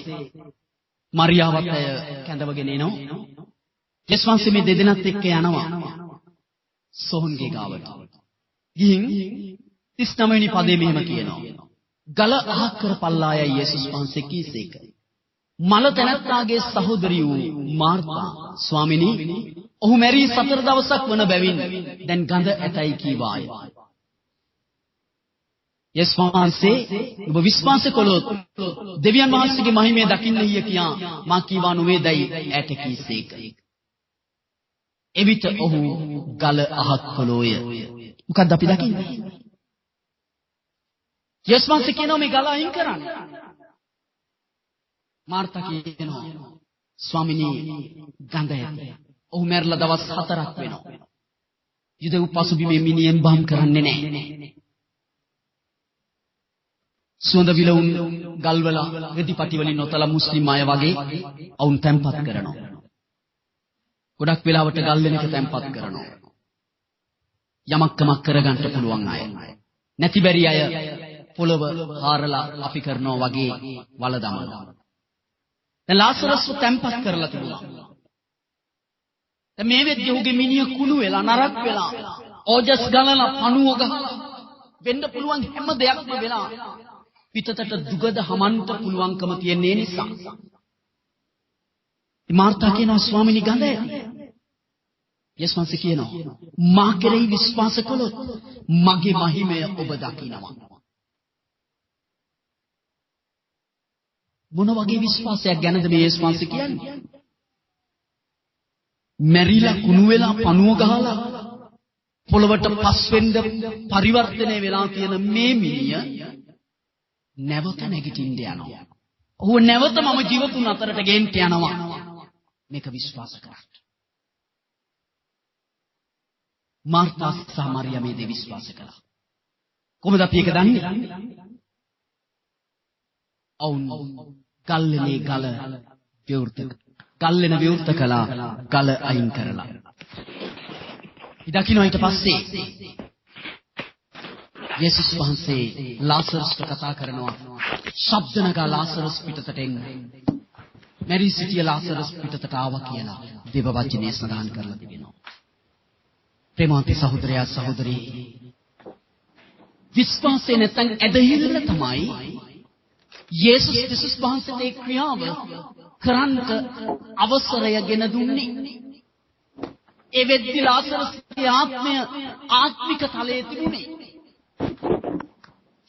මරියාවත් අය කැඳවගෙන එනවා. යේසුස් වහන්සේ මේ දෙදෙනාත් එක්ක යනවා සෝහන්ගේ ගාවට. ගිහින් 39 වෙනි පදයේ මෙහෙම කියනවා. ගල අහක් කර පල්ලායයි යේසුස් වහන්සේ කීසේක. මල තැනැත්තාගේ සහෝදරිය වූ මාර්තා ස්වාමිනී ඔහු මැරී 4 දවසක් වන බැවින් දැන් ගඳ ඇතයි කීවාය. යේසුස් වහන්සේ ඔබ විශ්වාස කළොත් දෙවියන් වහන්සේගේ මහිමය දකින්න හිය කියා මා කීවා නොවේදයි ඈට කීසේක. එවිට ඔහු ගල අහක් කළෝය. මොකද්ද අපි දකින්නේ? යේසුස් වහන්සේ කියනවා මේ ගල අයින් කරන්න. මාර්තා කියනවා ස්වාමිනී ගඳ ඇත. ඔහු මැරලා දවස් 4ක් වෙනවා. යුදෙව් පසුබිමේ මිනිහෙන් බම් කරන්නේ නැහැ. සුවඳ විලවුන් ගල්වල රෙදිපටි වලින් නොතලා මුස්ලිම් අය වගේ අවුන් තැම්පත් කරනවා. ගොඩක් වෙලාවට ගල් වෙනක තැම්පත් කරනවා. යමක්කමක් කරගන්න පුළුවන් අය. නැති බැරි අය පොළව හාරලා අපි කරනවා වගේ වල දමනවා. දැන් ලාසරස්ව තැම්පත් කරලා තිබුණා. දැන් මේ වෙද්දී ඔහුගේ මිනිහ කුණු වෙලා නරක් වෙලා ඕජස් ගලලා පණුව ගහලා වෙන්න පුළුවන් හැම දෙයක්ම වෙලා පිටතට දුගද හමන්ට පුළුවන්කම තියෙන නිසා. මාර්තා කියනවා ස්වාමිනී ගඳ ඇති. යේසුස් වහන්සේ කියනවා මා කෙරෙහි විශ්වාස කළොත් මගේ මහිමය ඔබ දකිනවා. මොන වගේ විශ්වාසයක් ගැනද මේ යේසුස් වහන්සේ කියන්නේ? මැරිලා කුණු වෙලා පණුව ගහලා පොළවට පස් වෙන්න පරිවර්තනය වෙලා තියෙන මේ මිනිය නැවත නැගිටින්න යනවා. ඔහු නැවත මම ජීවතුන් අතරට ගෙන්න යනවා. මේක විශ්වාස කරන්න. මාර්තා සහ මරියා මේ දේ විශ්වාස කළා. කොහොමද අපි ඒක දන්නේ? ඔවුන් ගල්ලේ ගල විවෘත ගල්ලෙන විවෘත කළා, ගල අයින් කරලා. ඉදකින්න ඊට පස්සේ යේසුස් වහන්සේ ලාසරස්ට කතා කරනවා. ශබ්ද නගා ලාසරස් පිටතට එන්න. මැරී සිටිය ලාසරස් පිටතට ආවා කියලා දේව වචනේ සඳහන් කරලා තිබෙනවා. ප්‍රේමවන්ත සහෝදරයා සහෝදරී, විශ්වාසය නැත්නම් ඇදහිල්ල තමයි යේසුස් ක්‍රිස්තුස් වහන්සේට ඒ ක්‍රියාව කරන්නට අවසරයගෙන දුන්නේ. ඒ වෙද්දි ලාසරස්ගේ ආත්මය ආත්මික තලයේ තිබුණේ.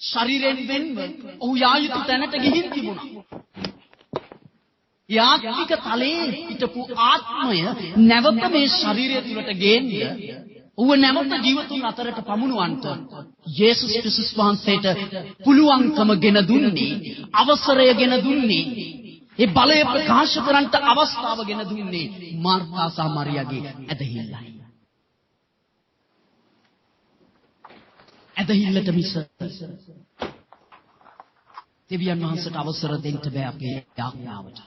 ශරීරයෙන් වෙන්ව ඔහු යා යුතු තැනට ගිහින් තිබුණා. යාත්මික තලයේ හිටපු ආත්මය නැවත මේ ශරීරය තුළට ගේන්න, ඔහු නැවත ජීවතුන් අතරට පමුණුවන්ට යේසුස් ක්‍රිස්තුස් වහන්සේට පුළුවන්කම ගෙන දුන්නේ, අවසරය ගෙන දුන්නේ, ඒ බලය ප්‍රකාශ කරන්නට අවස්ථාව ගෙන දුන්නේ මාර්තා සහ මරියාගේ ඇදහිල්ලයි. ඇදහිල්ලට මිස දෙවියන් වහන්සේට අවසර දෙන්න බෑ අපේ යාඥාවට.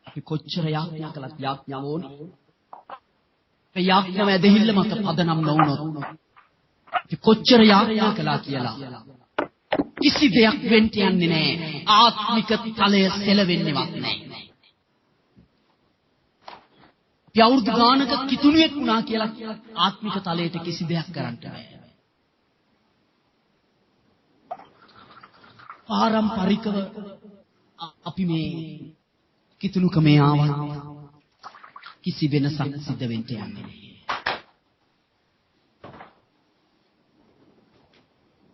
අපි කොච්චර යාඥා කළත් යාඥාව ඕනේ. ඒ යාඥාව ඇදහිල්ල මත පදනම් නොවුනොත් අපි කොච්චර යාඥා කළා කියලා කිසි දෙයක් වෙන්න යන්නේ නැහැ. ආත්මික තලය සෙලවෙන්නේවත් නැහැ. යවුරුදු ගානක කිතුණුවෙක් වුණා කියලා ආත්මික තලයට කිසි දෙයක් කරන්න බෑ. පාරම්පරිකව අපි මේ කිතුණුකමේ ආවා කිසි වෙනසක් සිද්ධ වෙන්න යන්නේ නැහැ.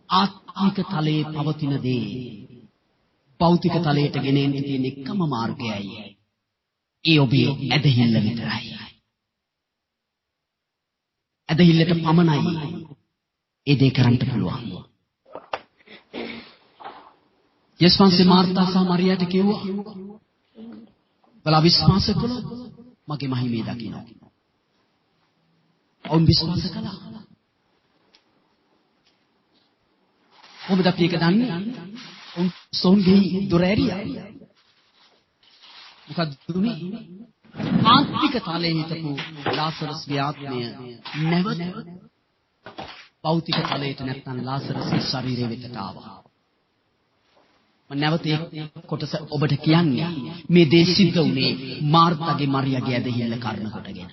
ආත්මික තලයේ පවතින දේ භෞතික තලයට ගෙනෙන්න තියෙන එකම මාර්ගයයි. ඒ ඔබේ ඇදහිල්ල විතරයි. ඇදහිල්ලට පමණයි ඒ දේ කරන්න පුළුවන්. යේසුස් වහන්සේ මාර්තා සහ මරියාට කිව්වා, "බලා විශ්වාස කළොත් මගේ මහිමේ දකින්න." ඔවුන් විශ්වාස කළා. කොහොමද අපි ඒක දන්නේ? ඔවුන් සෝන්ගේ දොර ඇරියා. මොකද දුන්නේ? ආත්මික තලයේ හිටපු ලාසරස්ගේ ආත්මය නැවත භෞතික තලයට නැත්නම් ලාසරස්ගේ ශරීරය වෙතට ආවා. නැවත කොටස ඔබට කියන්නේ මේ දේ සිද්ධ වුණේ මාර්තාගේ මරියාගේ ඇදහිල්ල කරන කොටගෙන.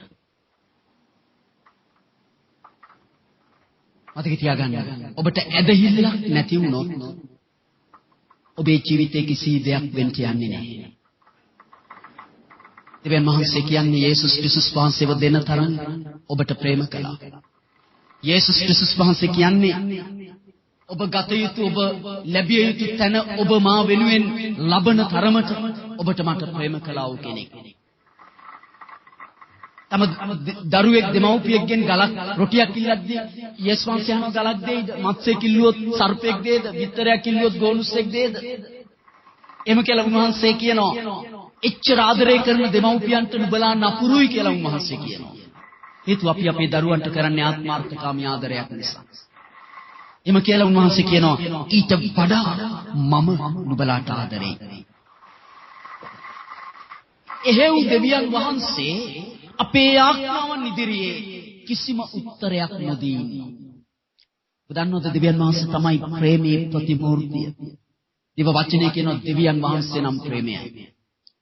මතක තියාගන්න, ඔබට ඇදහිල්ලක් නැති වුණොත් ඔබේ ජීවිතේ කිසි දෙයක් වෙන්න යන්නේ නැහැ. දෙවියන් වහන්සේ කියන්නේ යේසුස් ක්‍රිස්තුස් වහන්සේව දෙන තරම් ඔබට ප්‍රේම කළා. යේසුස් ක්‍රිස්තුස් වහන්සේ කියන්නේ ඔබ ගත යුතු, ඔබ ලැබිය යුතු තැන ඔබ මා වෙනුවෙන් ලබන තරමට ඔබට මට ප්‍රේම කළා වූ කෙනෙක්. තම දරුවෙක් දෙමව්පියෙක්ගෙන් ගලක් රොටියක් ඉල්ලද්දී යේසුස් වහන්සේ අහන ගලක් දෙයිද? මත්ස්‍යයෙක් ඉල්ලුවොත් සර්පෙක් දෙයිද? විතරයක් ඉල්ලුවොත් ගෝනුස්සෙක් දෙයිද? එහෙම කියලා උන්වහන්සේ කියනවා, එච්චර ආදරය කරන දෙමව්පියන්ට නුඹලා නපුරුයි කියලා උන්වහන්සේ කියනවා. හේතුව අපි අපේ දරුවන්ට කරන්නේ ආත්මාර්ථකාමී ආදරයක් නිසා. එම කියලා උන්වහන්සේ කියනවා, ඊට වඩා මම නුඹලාට ආදරෙයි. එහෙව් දෙවියන් වහන්සේ අපේ ආඥාවන් ඉදිරියේ කිසිම උත්තරයක් නොදී. ඔබ දන්නවද දෙවියන් වහන්සේ තමයි ප්‍රේමයේ ප්‍රතිමූර්තිය. දේව වචනේ කියනවා දෙවියන් වහන්සේ නම් ප්‍රේමයයි.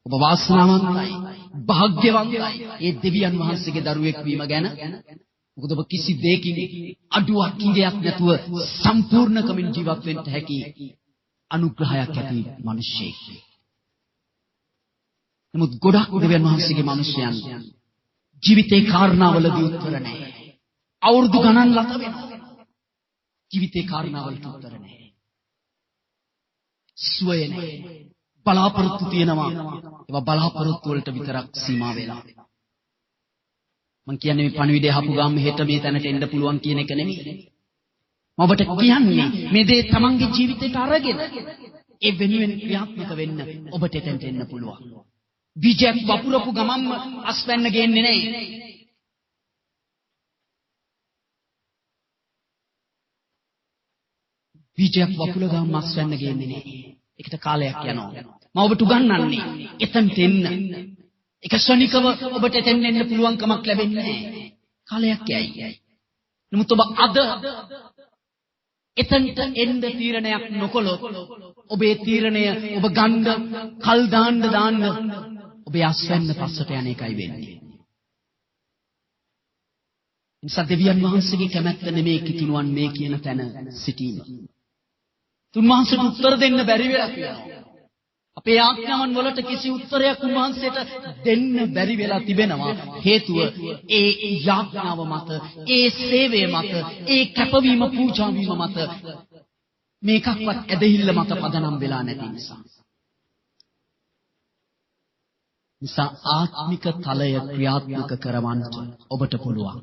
ඔබ වාසනාවන්තයි, භාග්‍යවන්තයි ඒ දෙවියන් වහන්සේගේ දරුවෙක් වීම ගැන. මොකද ඔබ කිසි දෙයකින් අඩුවක් කිඟයක් නැතුව සම්පූර්ණකමින් ජීවත් වෙන්න හැකි අනුග්‍රහයක් ඇති මිනිසෙක්. නමුත් ගොඩක් දෙවියන් වහන්සේගේ මිනිසයන් ජීවිතේ කාරණාවලදී උත්තර නැහැ. අවුරුදු ගණන් ලත වෙනවා. ජීවිතේ කාරණාවලට උත්තර නැහැ. සුවය නැහැ. බලාපොරොත්තු තියෙනවා. ඒවා බලාපොරොත්තු වලට විතරක් සීමා වෙලා. මං කියන්නේ මේ පණිවිඩය අහපු ගාම හෙට මේ තැනට එන්න පුළුවන් කියන එක නෙමෙයි. මම ඔබට කියන්නේ මේ දේ තමන්ගේ ජීවිතේට අරගෙන ඒ වෙනුවෙන් ක්‍රියාත්මක වෙන්න ඔබට එතෙන්ට එන්න පුළුවන්. බීජයක් වපුරපු ගමන්ම අස්වැන්න ගේන්නේ නැහැ. බීජයක් වපුර ගමන් අස්වැන්න ගේන්නේ නැහැ. ඒකට කාලයක් යනවා. මම ඔබට උගන්වන්නේ එතෙන්ට එන්න. ඒක ශනිකව ඔබට එතෙන් එන්න පුළුවන් කමක් ලැබෙන්නේ නැහැ. කාලයක් යයි. නමුත් ඔබ අද එතෙන්ට එන්න තීරණයක් නොකළොත් ඔබේ තීරණය ඔබ ගන්න කල් දාන්න ඔබේ අස්වැන්න පස්සට යන එකයි වෙන්නේ. නිසා දෙවියන් වහන්සේගේ කැමැත්ත නෙමේ කිතුණුවන් මේ කියන තැන සිටීම. තුන්වහන්සේට උත්තර දෙන්න බැරි වෙලා තියෙනවා. අපේ ආඥාවන් වලට කිසි උත්තරයක් උන්වහන්සේට දෙන්න බැරි වෙලා තිබෙනවා. හේතුව ඒ යාඥාව මත, ඒ සේවය මත, ඒ කැපවීම පූජා වීම මත මේකක්වත් ඇදහිල්ල මත පදනම් වෙලා නැති නිසා. නිසා ආත්මික තලය ක්‍රියාත්මක කරවන්න ඔබට පුළුවන්.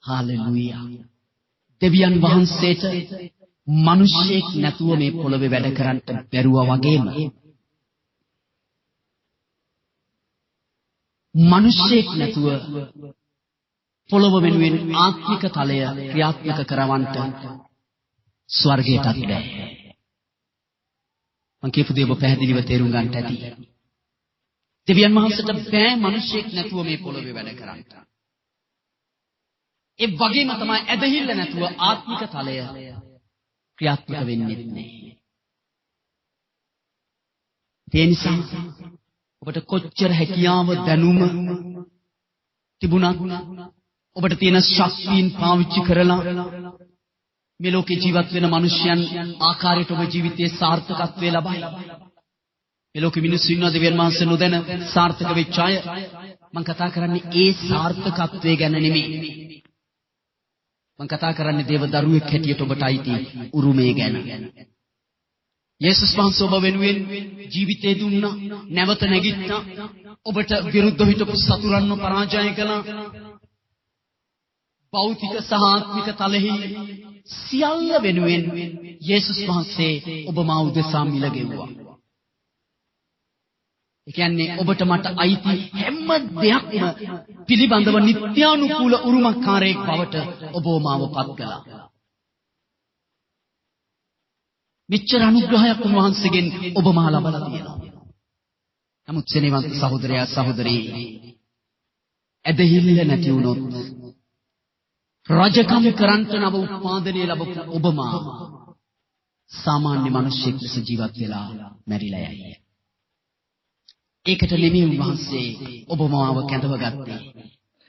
හාලෙලූයා. දෙවියන් වහන්සේට මිනිසෙක් නැතුව මේ පොළවේ වැඩ කරන්න බැරුවා වගේම මිනිසෙක් නැතුව පොළව වෙනුවෙන් ආත්මික තලය ක්‍රියාත්මක කරවන්න ස්වර්ගයටත් බැහැ. මං කියපු දේ ඔබ පැහැදිලිව තේරුම් ගන්නට ඇති. දෙවියන් වහන්සේට බෑ මිනිසෙක් නැතුව මේ පොළවේ වැඩ කරන්න. ඒ වගේම තමයි ඇදහිල්ල නැතුව ආත්මික තලය ක්‍රියාත්මක වෙන්නේ නැහැ. ඒ නිසා ඔබට කොච්චර හැකියාව දැනුම තිබුණත් ඔබට තියෙන ශක්තියින් පාවිච්චි කරලා මේ ලෝකේ ජීවත් වෙන මිනිසයන් ආකාරයට ඔබ ජීවිතයේ සාර්ථකත්වය ලබයි. මේ ලෝකෙ මිනිස්සු ඉන්නවා දෙවියන් වහන්සේ නොදැන සාර්ථක වෙච්ච අය. මම කතා කරන්නේ ඒ සාර්ථකත්වය ගැන නෙමෙයි. මම කතා කරන්නේ දේව දරුවෙක් හැටියට ඔබට අයිති උරුමය ගැන. යේසුස් වහන්සේ ඔබ වෙනුවෙන් ජීවිතේ දුන්නා, නැවත නැගිට්ටා. ඔබට විරුද්ධව හිටපු සතුරන්ව පරාජය කළා. භෞතික සහ ආත්මික තලෙහි සියල්ල වෙනුවෙන් යේසුස් වහන්සේ ඔබ මා උදෙසා මිල ගෙවුවා. ඒ කියන්නේ ඔබට මට අයිති හැම දෙයක්ම පිළිබඳව නිත්‍යානුකූල උරුමකාරයෙක් බවට ඔබ මාව පත් කළා. මෙච්චර අනුග්‍රහයක් උන්වහන්සේගෙන් ඔබ මා ලබලා තියෙනවා. නමුත් සෙනෙහවන්ත සහෝදරයා සහෝදරී ඇදහිල්ල නැති වුණොත් රජකම් කරන්ට නව උත්පාදනය ලැබපු ඔබ මා සාමාන්‍ය මිනිසෙක් ලෙස ජීවත් වෙලා මැරිලා යයි. ඒකට නෙමෙයි උන්වහන්සේ ඔබ මාව කැඳවගත්තේ.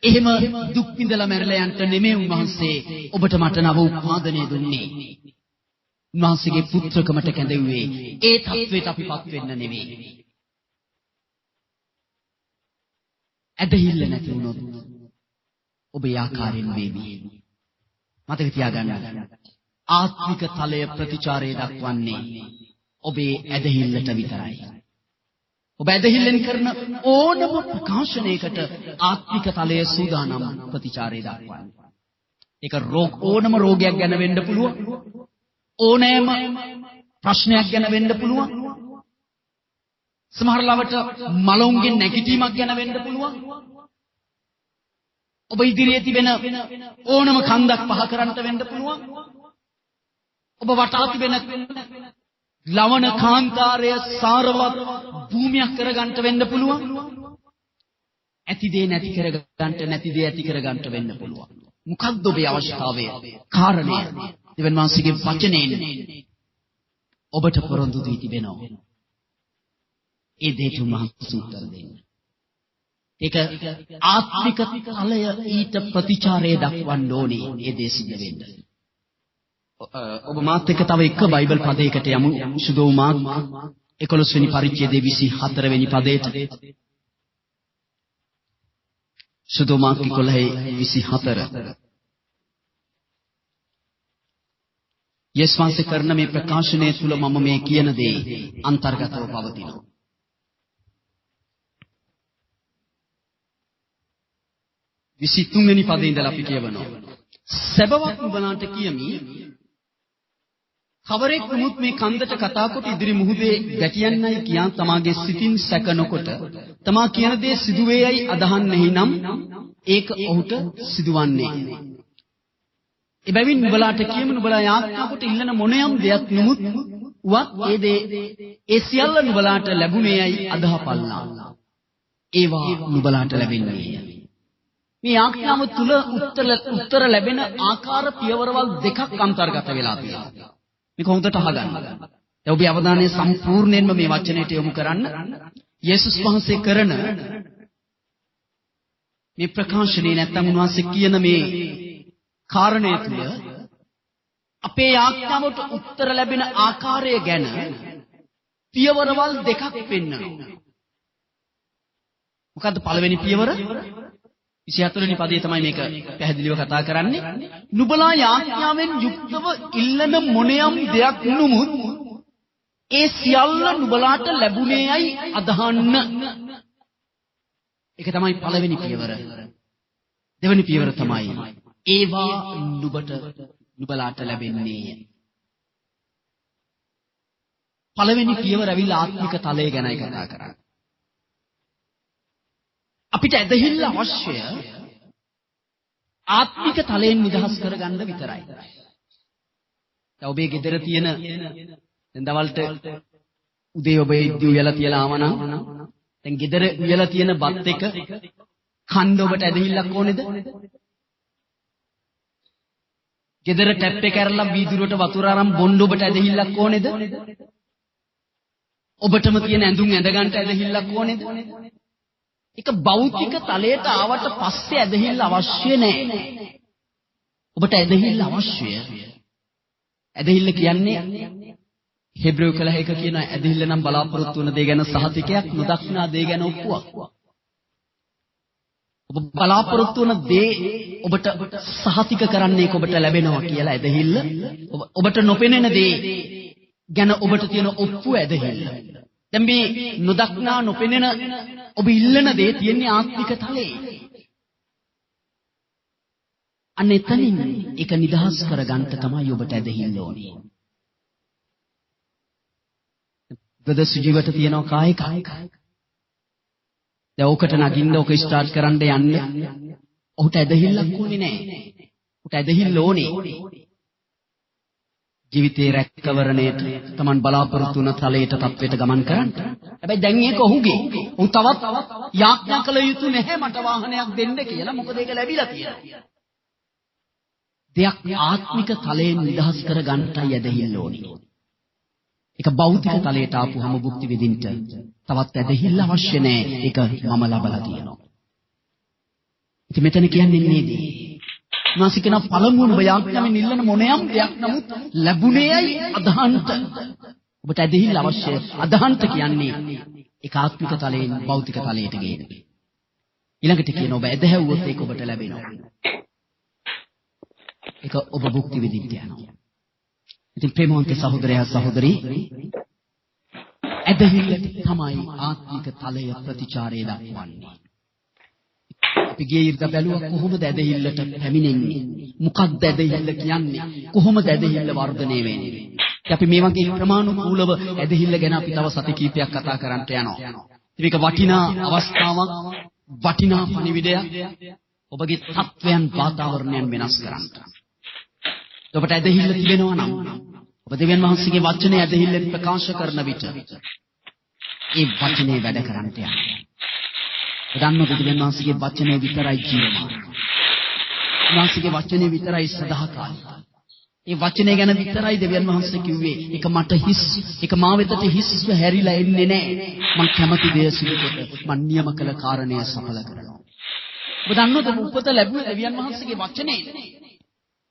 එහෙම දුක් විඳලා මැරලා යන්න නෙමෙයි උන්වහන්සේ ඔබට මට නව උත්පාදනය දුන්නේ. උන්වහන්සේගේ පුත්‍රකමට කැඳෙව්වේ ඒ තත්වයට අපිපත් වෙන්න නෙමෙයි. ඇදහිල්ල නැති වුණොත් ඔබ ආකාරයෙන් වේවි. මතක තියාගන්න. ආත්මික තලය ප්‍රතිචාරය දක්වන්නේ ඔබේ ඇදහිල්ලට විතරයි. ඔබ ඇදහිල්ලෙන් කරන ඕනම ප්‍රකාශනයකට ආත්මික තලය සූදානම් ප්‍රතිචාරය දක්වන්නේ. ඒක ඕනම රෝගයක් ගැන වෙන්න පුළුවන්. ඕනෑම ප්‍රශ්නයක් ගැන වෙන්න පුළුවන්. සමහර ලාවට මලවුන්ගේ නැගිටීමක් ගැන වෙන්න පුළුවන්. ඔබ ඉදිරියේ තිබෙන ඕනම කන්දක් පහ කරන්නට වෙන්න පුළුවන්. ඔබ වටා තිබෙන ලවණ කාන්තාරය සාරවත් භූමියක් කරගන්නට වෙන්න පුළුවන්. ඇති දේ නැති කරගන්නට, නැති දේ ඇති කරගන්නට වෙන්න පුළුවන්. මොකක්ද ඔබේ අවශ්‍යතාවය? කාරණය දෙවන් වහන්සේගේ වචනයෙන් ඔබට පොරොන්දු දී තිබෙනවා. ඒ දෙයට උන්වහන්සේ උත්තර දෙන්න. ඒක ආත්මික තලය ඊට ප්‍රතිචාරය දක්වන්න ඕනේ. ඒ දේ සිද්ධ වෙන්න. ඔබ මාත් එක්ක තව එක බයිබල් පදයකට යමු. සුදෝමාක් 11 වෙනි පරිච්ඡේදයේ 24 වෙනි පදයට. සුදෝමාක් 11:24. යේසුස් වහන්සේ කරන මේ ප්‍රකාශනය තුල මම මේ කියන දේ අන්තර්ගතව පවතිනවා. 23 වෙනි පදේ ඉඳලා අපි කියවනවා. සැබවක් නුඹලාට කියමි කවරෙක් වුත් මේ කන්දට කතා කොට ඉදිරි මුහුදේ ගැටියන්නයි කියා තමාගේ සිතින් සැක නොකොට තමා කියන දේ සිදු වේයයි අදහන්නේ නම් ඒක ඔහුට සිදුවන්නේ. එබැවින් නුඹලාට කියමු නුඹලා යාඥා කොට ඉල්ලන මොනියම් දෙයක් නුමුත් වත් ඒ සියල්ල නුඹලාට ලැබුණේයයි අදහපල්ලා. ඒවා නුඹලාට ලැබෙන්නේ. මේ යාඥාව තුල උත්තර ලැබෙන ආකාර පියවරවල් දෙකක් අන්තර්ගත වෙලා තියෙනවා. මේක හොඳට අහගන්න. දැන් ඔබේ අවධානය සම්පූර්ණයෙන්ම මේ වචනයට යොමු කරන්න. යේසුස් වහන්සේ කරන මේ ප්‍රකාශනයේ නැත්නම් උන්වහන්සේ කියන මේ කාරණය තුළ අපේ යාඥාවට උත්තර ලැබෙන ආකාරය ගැන පියවරවල් දෙකක් පෙන්වනවා. මොකද්ද පළවෙනි පියවර? 24 වෙනි පදයේ තමයි මේක පැහැදිලිව කතා කරන්නේ. නුඹලා යාඥාවෙන් යුක්තව ඉල්ලන මොනියම් දෙයක් නුමුත් ඒ සියල්ල නුඹලාට ලැබුණේයයි අදහන්න. ඒක තමයි පළවෙනි පියවර. දෙවෙනි පියවර තමයි ඒවා නුඹලාට ලැබෙන්නේ. පළවෙනි පියවර ඇවිල්ලා ආත්මික තලය ගැනයි කතා කරන්නේ. අපිට ඇදහිල්ල අවශ්‍ය ආත්මික තලයෙන් නිදහස් කරගන්න විතරයි. දැන් ඔබේ ගෙදර තියෙන දැන් දවල්ට උදේ ඔබ ඉද්දි උයලා තියලා ආවනම් දැන් ගෙදර උයලා තියෙන බත් එක කන්න ඔබට ඇදහිල්ලක් ඕනේද? ගෙදර ටැප් එක ඇරලා වීදුරුවට වතුර අරන් බොන්න ඔබට ඇදහිල්ලක් ඕනේද? ඔබටම තියෙන ඇඳුම් ඇඳ ගන්නට ඇදහිල්ලක් ඕනේද? ඒක භෞතික තලයට ආවට පස්සේ ඇදහිල්ල අවශ්‍ය නැහැ. ඔබට ඇදහිල්ල අවශ්‍ය. ඇදහිල්ල කියන්නේ හෙබ්‍රේය කලහයක කියන ඇදහිල්ල නම් බලාපොරොත්තු වන දේ ගැන සහතිකයක්, නොදක්නා දේ ගැන ඔප්පුවක්. ඔබ බලාපොරොත්තු වන දේ ඔබට සහතික කරන්නේ ඔබට ලැබෙනවා කියලා ඇදහිල්ල. ඔබට නොපෙනෙන දේ ගැන ඔබට තියෙන ඔප්පුව ඇදහිල්ල. දැන් මේ නොදක්නා නොපෙනෙන ඔබ ඉල්ලන දේ තියෙන්නේ ආත්මික තලයේ. අන්න එතනින් ඒක නිදහස් කරගන්න තමයි ඔබට ඇදහිල්ල ඕනේ. බද සුජීවට තියෙනවා කායික. දැන් ඔකට නගින්න ඔක ස්ටාර්ට් කරන්න යන්න ඔහුට ඇදහිල්ලක් ඕනේ නැහැ. ඔහුට ඇදහිල්ල ඕනේ. ජීවිතේ රැකවරණයට Taman බලාපොරොත්තු වන තලයට තත්වයට ගමන් කරන්න. හැබැයි දැන් ඒක ඔහුගේ. ඔහු තවත් යාඥා කළ යුතු නැහැ මට වාහනයක් දෙන්න කියලා. මොකද ඒක ලැබිලා තියෙනවා. දෙයක් ආත්මික තලයෙන් නිදහස් කර ගන්නටයි ඇදහිල්ල ඕනේ. ඒක භෞතික තලයට ආපුවම භුක්ති විඳින්න තවත් ඇදහිල්ල අවශ්‍ය නැහැ. ඒක මම ලබලා තියෙනවා. ඉතින් මෙතන කියන්නේ නේද? මාසිකන පළමුවම යාඥාවෙන් ඉල්ලන මොනියම් දෙයක් නමුත් ලැබුණේයි අදහන්ත. ඔබට ඇදහිල්ල අවශ්‍යයි. අදහන්ත කියන්නේ ඒකාත්මික තලයෙන් භෞතික තලයට ගේන. ඊළඟට කියන ඔබ ඇදහැව්වොත් ඒක ඔබට ලැබෙනවා. ඒක ඔබ භුක්ති විඳින්න යනවා. ඉතින් ප්‍රේමවන්ත සහෝදරයා සහෝදරී ඇදහිල්ල තමයි ආත්මික තලය ප්‍රතිචාරය දක්වන්නේ. අපි ගියේ ඉරිදා බැලුවා කොහොමද ඇදහිල්ලට පැමිණෙන්නේ? මොකක්ද ඇදහිල්ල කියන්නේ? කොහොමද ඇදහිල්ල වර්ධනය වෙන්නේ? අපි මේ වගේ ප්‍රමාණිකූලව ඇදහිල්ල ගැන අපි තව සති කිහිපයක් කතා කරන්නට යනවා. මේක වටිනා අවස්ථාවක්, වටිනා පණිවිඩයක්. ඔබගේ තත්වයන් වාතාවරණයන් වෙනස් කරන්න. ඔබට ඇදහිල්ල තිබෙනවා නම් ඔබ දෙවියන් වහන්සේගේ වචනේ ඇදහිල්ලෙන් ප්‍රකාශ කරන විට ඒ වචනේ වැඩ කරන්නට යනවා. දන්නවද දෙවියන් වහන්සේගේ වචනේ විතරයි ජීවමාන. උන්වහන්සේගේ වචනේ විතරයි සදාකාලික. ඒ වචනේ ගැන විතරයි දෙවියන් වහන්සේ කිව්වේ. ඒක මට හිස්, ඒක මා වෙතට හිස්ව හැරිලා එන්නේ නැහැ. මං කැමති දේ සිදු කොට මං නියම කළ කාරණය සඵල කරනවා. ඔබ දන්නවද උපත ලැබුවේ දෙවියන් වහන්සේගේ වචනේ?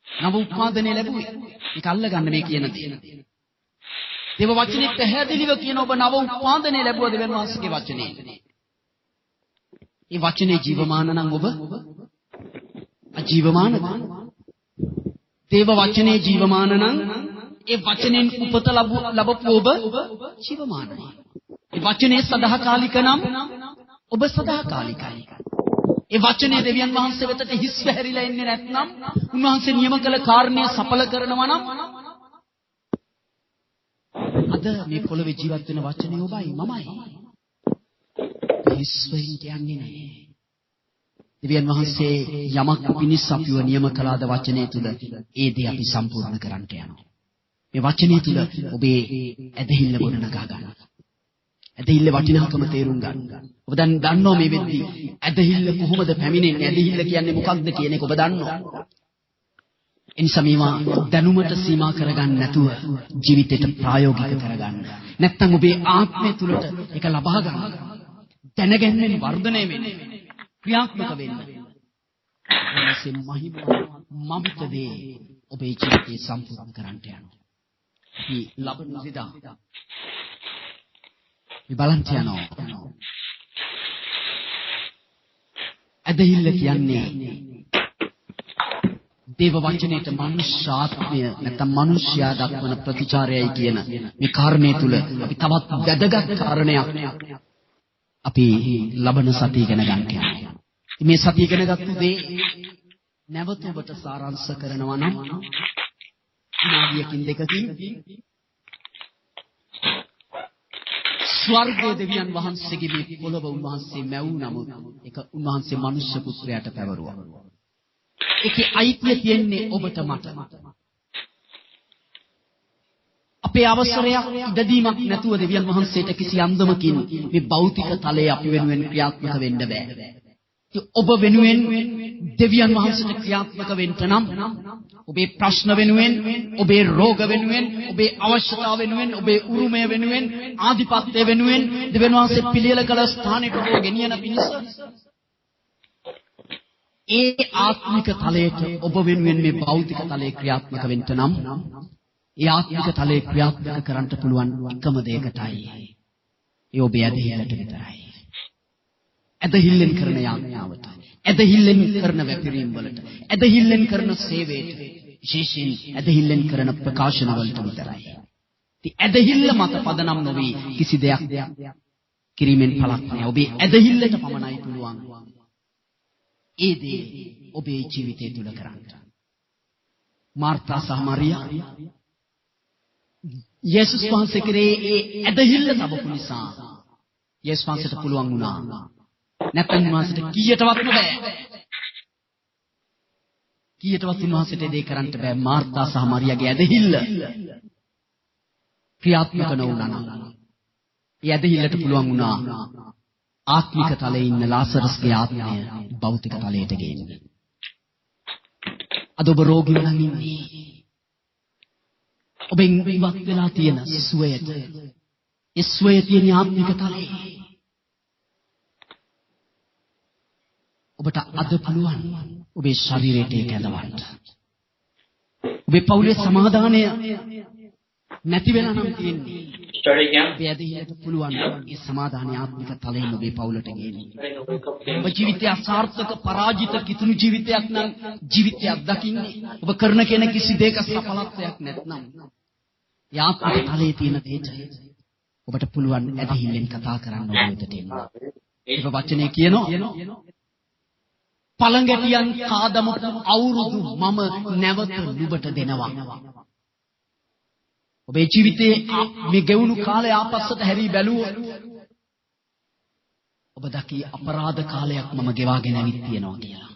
නව උත්පාදනය ලැබුවේ. ඒක අල්ලගන්න මේ කියන දේ. දේව වචනේ පැහැදිලිව කියන ඔබ නව උත්පාදනය ලැබුවා දෙවියන් වහන්සේගේ වචනේ. ඒ වචනේ ජීවමාන නම් ඔබ අජීවමානද? දේව වචනේ ජීවමාන නම් ඒ වචනෙන් උපත ලැබපු ඔබ ජීවමානයි. ඒ වචනේ සදාකාලික නම් ඔබ සදාකාලිකයි. ඒ වචනේ දෙවියන් වහන්සේ වෙතට හිස් වැහැරිලා ඉන්නේ නැත්නම් උන්වහන්සේ නියම කළ කාරණය සඵල කරනවා නම් අද මේ පොළවේ ජීවත් වෙන වචනේ ඔබයි මමයි. හිස් වෙන්න යන්නේ නැහැ. දෙවියන් වහන්සේ යමක් පිණිස අපිව නියම කළාද වචනේ තුල ඒ දේ අපි සම්පූර්ණ කරන්නට යනවා. මේ වචනේ තුල ඔබේ ඇදහිල්ල ගොඩනගා ගන්න. ඇදහිල්ල වටිනාකම තේරුම් ගන්න. ඔබ දැන් දන්නවා මේ වෙද්දී ඇදහිල්ල කොහොමද පැමිණෙන්නේ? ඇදහිල්ල කියන්නේ මොකක්ද කියන එක ඔබ දන්නවා. එනිසා මේවා දැනුමට සීමා කරගන්න නැතුව ජීවිතයට ප්‍රායෝගික කරගන්න. නැත්නම් ඔබේ ආත්මය තුලට ඒක ලබා ගන්න. දැනගැන්වෙන වර්ධනය වෙන්න. ක්‍රියාත්මක වෙන්න. ඔබේ මහිමවන්ත දේ ඔබේ ජීවිතේ සම්පූර්ණ කරන්නට යනවා. මේ ලබන විදා මේ බලන්න යනවා. ඇදහිල්ල කියන්නේ දේව වචනයට මනුෂ්‍යාත්මය නැත්නම් මිනිස්යා දක්වන ප්‍රතිචාරයයි කියන මේ කාරණේ තුල අපි තවත් වැදගත් කාරණයක් අපි ලබන සතිය ඉගෙන ගන්න යනවා. මේ සතිය ඉගෙනගත්තු දේ නැවත ඔබට සාරාංශ කරනවා නම් විනාඩියකින් දෙකකින් ස්වර්ගයේ දෙවියන් වහන්සේගේ මේ පොළව උන්වහන්සේ මැවූ නමුත් ඒක උන්වහන්සේ මනුෂ්‍ය පුත්‍රයාට පැවරුවා. ඒකේ අයිතිය තියෙන්නේ ඔබට මට. අපේ අවසරයක් ඉදදීමක් නැතුව දෙවියන් වහන්සේට කිසි අන්දමකින් මේ භෞතික තලයේ අපි වෙනුවෙන් ක්‍රියාත්මක වෙන්න බෑ. ඔබ වෙනුවෙන් දෙවියන් වහන්සේට ක්‍රියාත්මක වෙන්න නම් ඔබේ ප්‍රශ්න වෙනුවෙන්, ඔබේ රෝග වෙනුවෙන්, ඔබේ අවශ්‍යතාව වෙනුවෙන්, ඔබේ උරුමය වෙනුවෙන්, ආධිපත්‍ය වෙනුවෙන් දෙවියන් වහන්සේ පිළියෙල කළ ස්ථානයට ඔබ ගෙනියන පිණිස ඒ ආත්මික තලයට ඔබ වෙනුවෙන් මේ භෞතික තලයේ ක්‍රියාත්මක වෙන්න නම් ඒ ආත්මික තලයේ ක්‍රියාත්මක කරන්න පුළුවන් එකම දෙයකටයි. ඒ ඔබේ ඇදහිල්ලට විතරයි. ඇදහිල්ලෙන් කරන යාඥාවට, ඇදහිල්ලෙන් කරන වැපිරීම් වලට, ඇදහිල්ලෙන් කරන සේවයට, විශේෂයෙන් ඇදහිල්ලෙන් කරන ප්‍රකාශන වලට විතරයි. ඉතින් ඇදහිල්ල මත පදනම් නොවි කිසි දෙයක් කිරීමෙන් පළක් නැහැ. ඔබේ ඇදහිල්ලට පමණයි පුළුවන් ඒ දේ ඔබේ ජීවිතය තුල කරන්න. මාර්තා සහ මරියා යේසුස් වහන්සේ කෙරේ ඒ ඇදහිල්ල තබපු නිසා යේසුස් වහන්සේට පුළුවන් වුණා. නැත්නම් උන්වහන්සේට කීයටවත් බෑ. කීයටවත් උන්වහන්සේට දේ කරන්න බෑ. මාර්තා සහ මරියාගේ ඇදහිල්ල ක්‍රියාත්මක නොවුණා නම් ඒ ඇදහිල්ලට පුළුවන් වුණා ආත්මික තලයේ ඉන්න ලාසරස්ගේ ආත්මය භෞතික තලයට ගේන්න. අද ඔබ රෝගී නම් ඉන්නේ. ඔබෙන් ඉවත් වෙලා තියෙන සුවයට. ඒ සුවය තියෙන ආත්මික තලයේ. ඔබට අද පුළුවන් ඔබේ ශරීරයට ඒක ඇඳවන්න. ඔබේ පවුලේ සමාදානය නැති වෙලා නම් තියෙන්නේ. ඔබේ ඇදහිල්ලට පුළුවන් ඒ සමාදාන ආත්මික තලයෙන් ඔබේ පවුලට ගේන්න. ඔබ ජීවිතය අසාර්ථක පරාජිත කිතුණු ජීවිතයක් නම් ජීවිතයක් දකින්නේ. ඔබ කරන කෙනෙක් කිසි දෙයක සඵලත්වයක් නැත්නම් ඒ ආත්මික තලයේ තියෙන දෙයට ඔබට පුළුවන් ඇදහිල්ලෙන් කතා කරන්න ඔබ වෙතට එන්න. ඒක වචනේ කියනවා පළඟැටියන් කාදමපු අවුරුදු මම නැවත නුඹට දෙනවා. ඔබේ ජීවිතේ මේ ගෙවුණු කාලය ආපස්සට හැරී බැලුවොත් ඔබ දකි අපරාධ කාලයක් මම ගෙවාගෙන ඇවිත් තියෙනවා කියලා.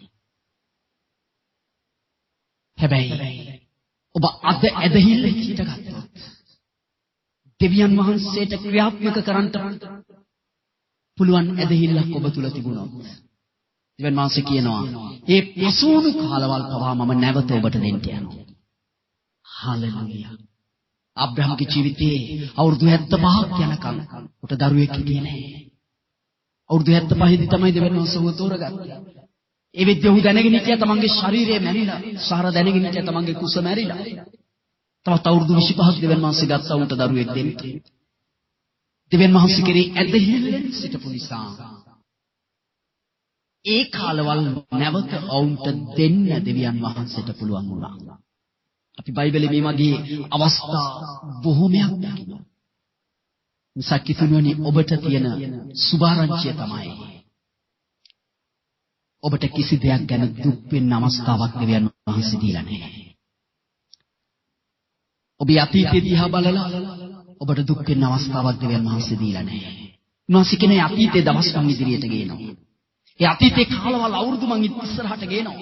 හැබැයි ඔබ අද ඇදහිල්ල හිටගත්තොත් දෙවියන් වහන්සේට ක්‍රියාත්මක කරන්න පුළුවන් ඇදහිල්ලක් ඔබ තුල තිබුණොත් දෙවියන් වහන්සේ කියනවා මේ පසුණු කාලවල් පවා මම නැවත ඔබට දෙන්න යනවා. හාලෙලූයා. අබ්‍රහම්ගේ ජීවිතයේ අවුරුදු 75ක් යනකම් උට දරුවෙක් හිටියේ නැහැ. අවුරුදු 75 දී තමයි දෙවියන් වහන්සේ උව තෝරගත්තේ. ඒ විදිහ උ දැනගෙන හිටියා තමන්ගේ ශරීරය මැරිලා, සාර දැනගෙන හිටියා තමන්ගේ කුස මැරිලා. තවත් අවුරුදු 25ක් දෙවියන් වහන්සේ ගත්තා උට දරුවෙක් දෙන්න. දෙවියන් වහන්සේ කෙරෙහි ඇදහිල්ලෙන් සිටපු නිසා ඒ කාලවල නැවත ඔවුන්ට දෙන්න දෙවියන් වහන්සේට පුළුවන් වුණා. අපි බයිබලයේ මේ වගේ අවස්ථා බොහෝමයක් දකිනවා. සක්කිතුණුවනි ඔබට තියෙන සුභාරංචිය තමයි ඔබට කිසි දෙයක් ගැන දුක් වෙන්න අවස්ථාවක් දෙවියන් වහන්සේ දීලා නැහැ. ඔබේ අතීතය දිහා බලලා ඔබට දුක් වෙන්න අවස්ථාවක් දෙවියන් වහන්සේ දීලා නැහැ. උන්වහන්සේ කියන්නේ අතීතයේ දවස් මං ඉදිරියට ගේනවා. ඒ අතීතේ කාලවල අවුරුදු මං ඉස්සරහට ගේනවා.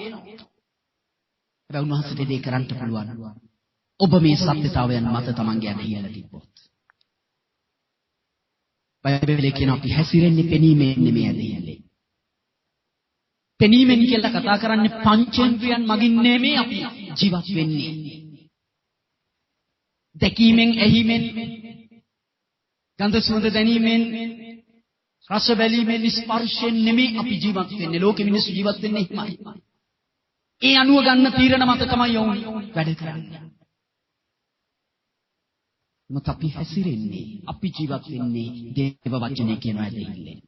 හැබැයි උන්වහන්සේට ඒක කරන්න පුළුවන්. ඔබ මේ සත්‍යතාවයන් මත තමන්ගේ අදහිල්ල තිබ්බොත්. බයිබලයේ කියන අපි හැසිරෙන්නේ පෙනීමෙන් නෙමෙයි අදහිල්ලෙන්. පෙනීමෙන් කියලා කතා කරන්නේ පංචේන්ද්‍රයන් මගින් නෙමෙයි අපි ජීවත් වෙන්නේ. දැකීමෙන්, ඇහිමෙන්, ගන්ධ සුවඳ දැනීමෙන්, රස බැලීමෙන්, ස්පර්ශයෙන් නෙමෙයි අපි ජීවත් වෙන්නේ. ලෝකෙ මිනිස්සු ජීවත් වෙන්නේ එහෙමයි. ඒ අනුව ගන්න තීරණ මත තමයි යෝනි වැඩ කරන්නේ. මොකද අපි හැසිරෙන්නේ, අපි ජීවත් වෙන්නේ දේව වචනේ කියන ඇදහිල්ලෙන්.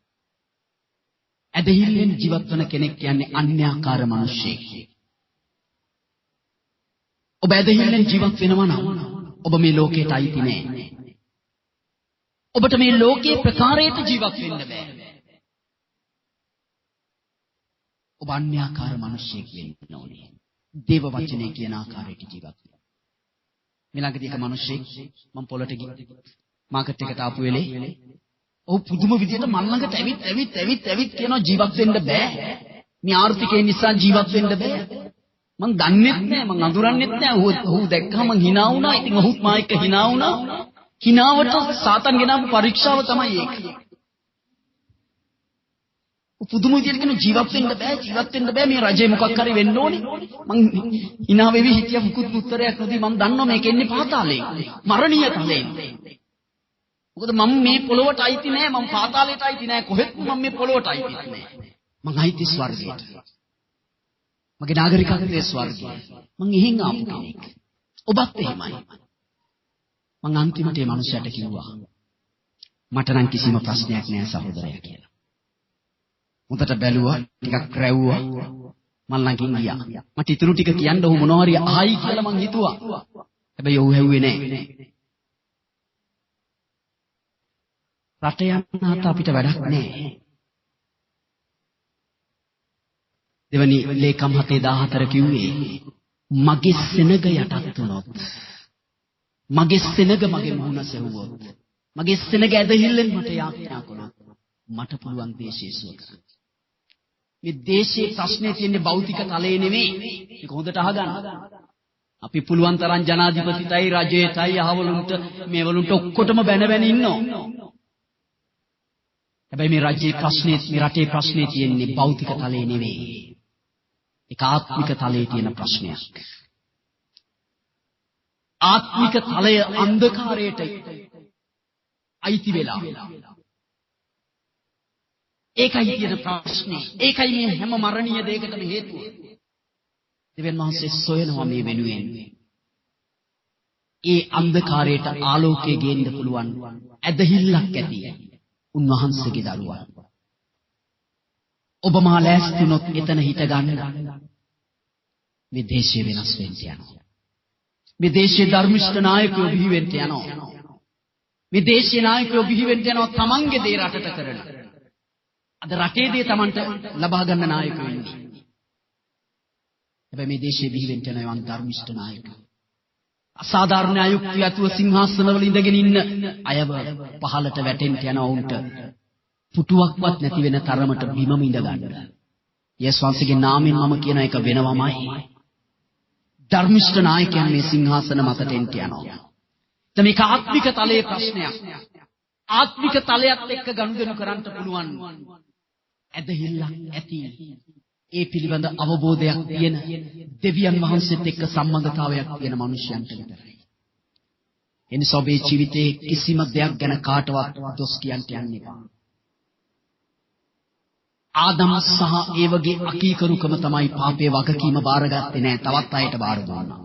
ඇදහිල්ලෙන් ජීවත් වන කෙනෙක් කියන්නේ අන්‍යාකාර මිනිසෙක්. ඔබ ඇදහිල්ලෙන් ජීවත් වෙනවා නම් ඔබ මේ ලෝකයට අයිති නෑ. ඔබට මේ ලෝකයේ ප්‍රකාරයට ජීවත් වෙන්න බෑ. ඔබ අන්‍යාකාර මිනිසෙක් වෙන්න ඕනේ. දේව වචනේ කියන ආකාරයට ජීවත් වෙන්න. මිලඟදී එක මිනිසෙක් මම පොළට ගිහින් මාකට් එකට ආපු වෙලේ ඔව් පුදුම විදියට මල් ළඟට ඇවිත් කියනවා ජීවත් වෙන්න බෑ. මේ ආර්ථිකය නිසා ජීවත් වෙන්න බෑ. මං දන්නෙත් නෑ, මං අඳුරන්නෙත් නෑ. ඔහු දැක්කම මං hina වුණා. ඉතින් ඔහුත් මා එක්ක hina වුණා. hinaවට සාතන් ගෙනාවු පරීක්ෂාව තමයි ඒක. පුදුම විදියට කියන ජීවත් වෙන්න බෑ මේ රජේ මොකක් හරි වෙන්න ඕනේ. මං hina වෙවි හිටියා, මුකුත් උත්තරයක් නොදී මං දන්නවා මේක එන්නේ පාතාලේ. මරණීය තලයෙන්. මොකද මම මේ පොළොවට අයිති නෑ, මම පාතාලයට අයිති නෑ, කොහෙත් මම මේ පොළොවට අයිති නෑ. මං අයිති ස්වර්ගයට. මගේ නාගරිකත්වයේ ස්වර්ගය. මං එහෙන් ආපු කෙනෙක්. ඔබත් එහෙමයි. මං අන්තිමට මේ මනුස්සයාට කිව්වා මට නම් කිසිම ප්‍රශ්නයක් නෑ සහෝදරයා කියලා. මුදට බැලුවා, ටිකක් රැව්වා, මල් ළඟින් ගියා. මට ඉතුරු ටික කියන්න ඔහු මොනවා හරි ආයි කියලා මං හිතුවා. හැබැයි ඔහු හැව්වේ නෑ. රට යන්න අපිට වැඩක් නෑ. දෙවනි ලේකම් 714 කිව්වේ මගේ සෙනග යටත් වුණොත්, මගේ සෙනග මගේ මුහුණ සෙවුවොත්, මගේ සෙනග ඇදහිල්ලෙන් මට යාඥා කළොත් මට පුළුවන් දේශය සුව කරන්න. මේ දේශයේ ප්‍රශ්නේ තියෙන්නේ භෞතික තලයේ නෙමෙයි. ඒක හොඳට අහගන්න. අපි පුළුවන් තරම් ජනාධිපතිතයි, රජයටයි, අහවලුන්ට, මේවලුන්ට ඔක්කොටම බැන ඉන්නවා. හැබැයි මේ රජයේ ප්‍රශ්නේ, මේ රටේ ප්‍රශ්නේ තියෙන්නේ භෞතික තලයේ නෙමෙයි. ඒක ආත්මික තලයේ තියෙන ප්‍රශ්නයක්. ආත්මික තලය අන්ධකාරයට අයිති වෙලා. ඒකයි තියෙන ප්‍රශ්නේ. ඒකයි මේ හැම මරණීය දෙයකටම හේතුව. දෙවියන් වහන්සේ සොයනවා මේ වෙනුවෙන්. ඒ අන්ධකාරයට ආලෝකය ගේන්න පුළුවන් ඇදහිල්ලක් ඇති උන්වහන්සේගේ දරුවා. ඔබ මා ලෑස්ති වුණොත් එතන හිට ගන්න. මේ දේශය වෙනස් වෙන්න යනවා. මේ දේශයේ ධර්මිෂ්ඨ නායකයෝ බිහි වෙන්න යනවා. මේ දේශීය නායකයෝ බිහි වෙන්න යනවා තමන්ගේ දේ රටට කරන. අද රටේ දේ තමන්ට ලබා ගන්න නායකයෝ ඉන්නේ. හැබැයි මේ දේශයේ බිහි වෙන්න යනවා ධර්මිෂ්ඨ නායකයෝ. අසාධාරණ අයුක්තිය ඇතුව සිංහාසනවල ඉඳගෙන ඉන්න අයව පහළට වැටෙන්න යන වුන්ට පුටුවක්වත් නැති වෙන තරමට බිමම ඉඳ ගන්න. යේසුස් වහන්සේගේ නාමයෙන් මම කියන එක වෙනවමයි. ධර්මිෂ්ඨ නායකයන් මේ සිංහාසන මතට එන්න යනවා. දැන් මේක ආත්මික තලයේ ප්‍රශ්නයක්. ආත්මික තලයත් එක්ක ගනුදෙනු කරන්න පුළුවන් ඇදහිල්ලක් ඇති. ඒ පිළිබඳ අවබෝධයක් තියෙන දෙවියන් වහන්සේත් එක්ක සම්බන්ධතාවයක් තියෙන මිනිසයන්ට විතරයි. එනිසා ඔබේ ජීවිතේ කිසිම දෙයක් ගැන කාටවත් දොස් කියන්න යන්න එපා. ආදම් සහ ඒවගේ අකීකරුකම තමයි පාපයේ වගකීම බාරගත්තේ නැහැ. තවත් අයට බාර දුන්නා.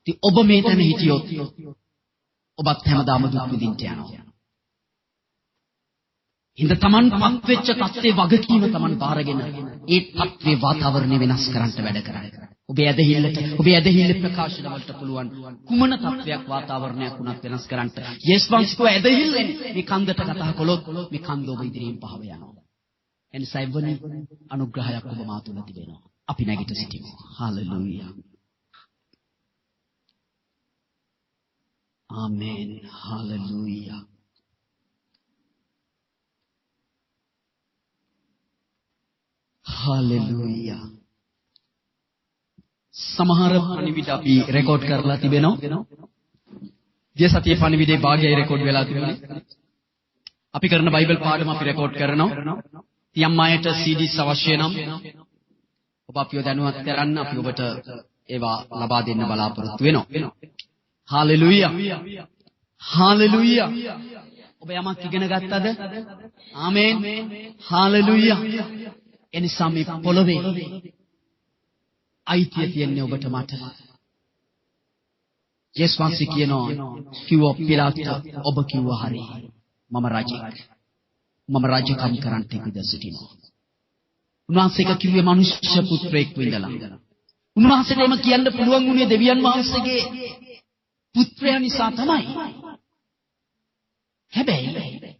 ඉතින් ඔබ මේ තැන හිටියොත් ඔබත් හැමදාම දුක් විඳින්න යනවා. ඉඳ තමන් පත් වෙච්ච තත්ත්වේ වගකීම තමන් බාරගෙන ඒ තත්ත්වේ වාතාවරණය වෙනස් කරන්න වැඩ කරන්න. ඔබේ ඇදහිල්ල ප්‍රකාශන වලට පුළුවන් කුමන තත්ත්වයක් වාතාවරණයක් වුණත් වෙනස් කරන්න. යේසුස් වහන්සේ ඇදහිල්ලෙන් මේ කන්දට කතා කළොත් මේ කන්ද ඔබ ඉදිරියෙන් පහව යනවා. එනිසා එවැනි අනුග්‍රහයක් ඔබ මා තුළ තිබෙනවා. අපි නැගිට සිටිමු. හාලෙලූයා. ආමේන්. හාලෙලූයා. හාලෙලූයා. සමහර පණිවිඩ අපි රෙකෝඩ් කරලා තිබෙනවා. ගිය සතියේ පණිවිඩේ භාගය රෙකෝඩ් වෙලා තිබුණේ. අපි කරන බයිබල් පාඩම අපි රෙකෝඩ් කරනවා. යම් අයට CDs අවශ්‍ය නම් ඔබ අපිව දැනුවත් කරන්න අපි ඔබට ඒවා ලබා දෙන්න බලාපොරොත්තු වෙනවා. හාලෙලූයා. හාලෙලූයා. ඔබ යමක් ඉගෙන ගත්තද? ආමේන්. හාලෙලූයා. එනිසා මේ පොළවේ අයිතිය තියන්නේ ඔබට මට. යේසුස් වහන්සේ කිව්වා පිලාතුට ඔබ කිව්වා හරි. මම රජෙක්. මම රජකම් කරන්නට ඉපද සිටිනවා. උන්වහන්සේ කිව්වේ මනුෂ්‍ය පුත්‍රයෙක් විඳලා. උන්වහන්සේට එම කියන්න පුළුවන් වුණේ දෙවියන් වහන්සේගේ පුත්‍රයා නිසා තමයි. හැබැයි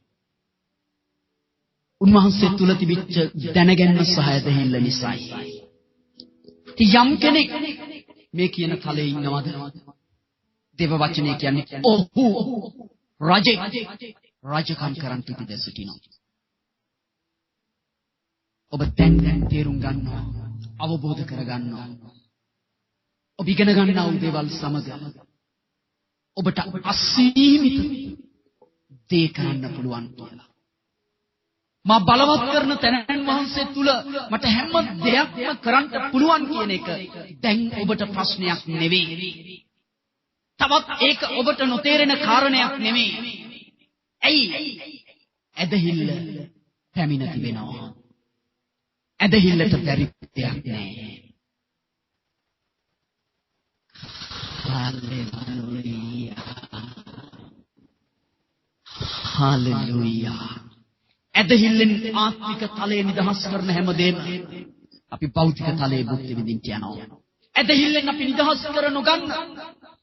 උන්වහන්සේ තුල තිබිච්ච දැනගැන්ම සහ ඇදහිල්ල නිසායි. යම් කෙනෙක් මේ කියන තලයේ ඉන්නවද? දේව වචනේ කියන්නේ ඔහු රජකම් කරන් පිටිද සිටිනවා. ඔබ දැන් තේරුම් ගන්නවා, අවබෝධ කර ගන්නවා. ඔබ ඉගෙන ගන්නා වූ දේවල් සමග ඔබට අසීමිත දේ කරන්න පුළුවන් කියලා. මා බලවත් කරන තැනන් වහන්සේ තුල මට හැම දෙයක්ම කරන්න පුළුවන් කියන එක දැන් ඔබට ප්‍රශ්නයක් නෙවෙයි. තවත් ඒක ඔබට නොතේරෙන කාරණයක් නෙවෙයි. ඇයි? ඇදහිල්ල පැමිණ තිබෙනවා. ඇදහිල්ලට බැරි දෙයක් නෑ. හාලෙලූයා. හාලෙලූයා. ඇදහිල්ලෙන් ආත්මික තලයේ නිදහස් කරන හැමදේම අපි භෞතික තලයේ භුක්ති විඳින්න යනවා. ඇදහිල්ලෙන් අපි නිදහස් කර නොගන්න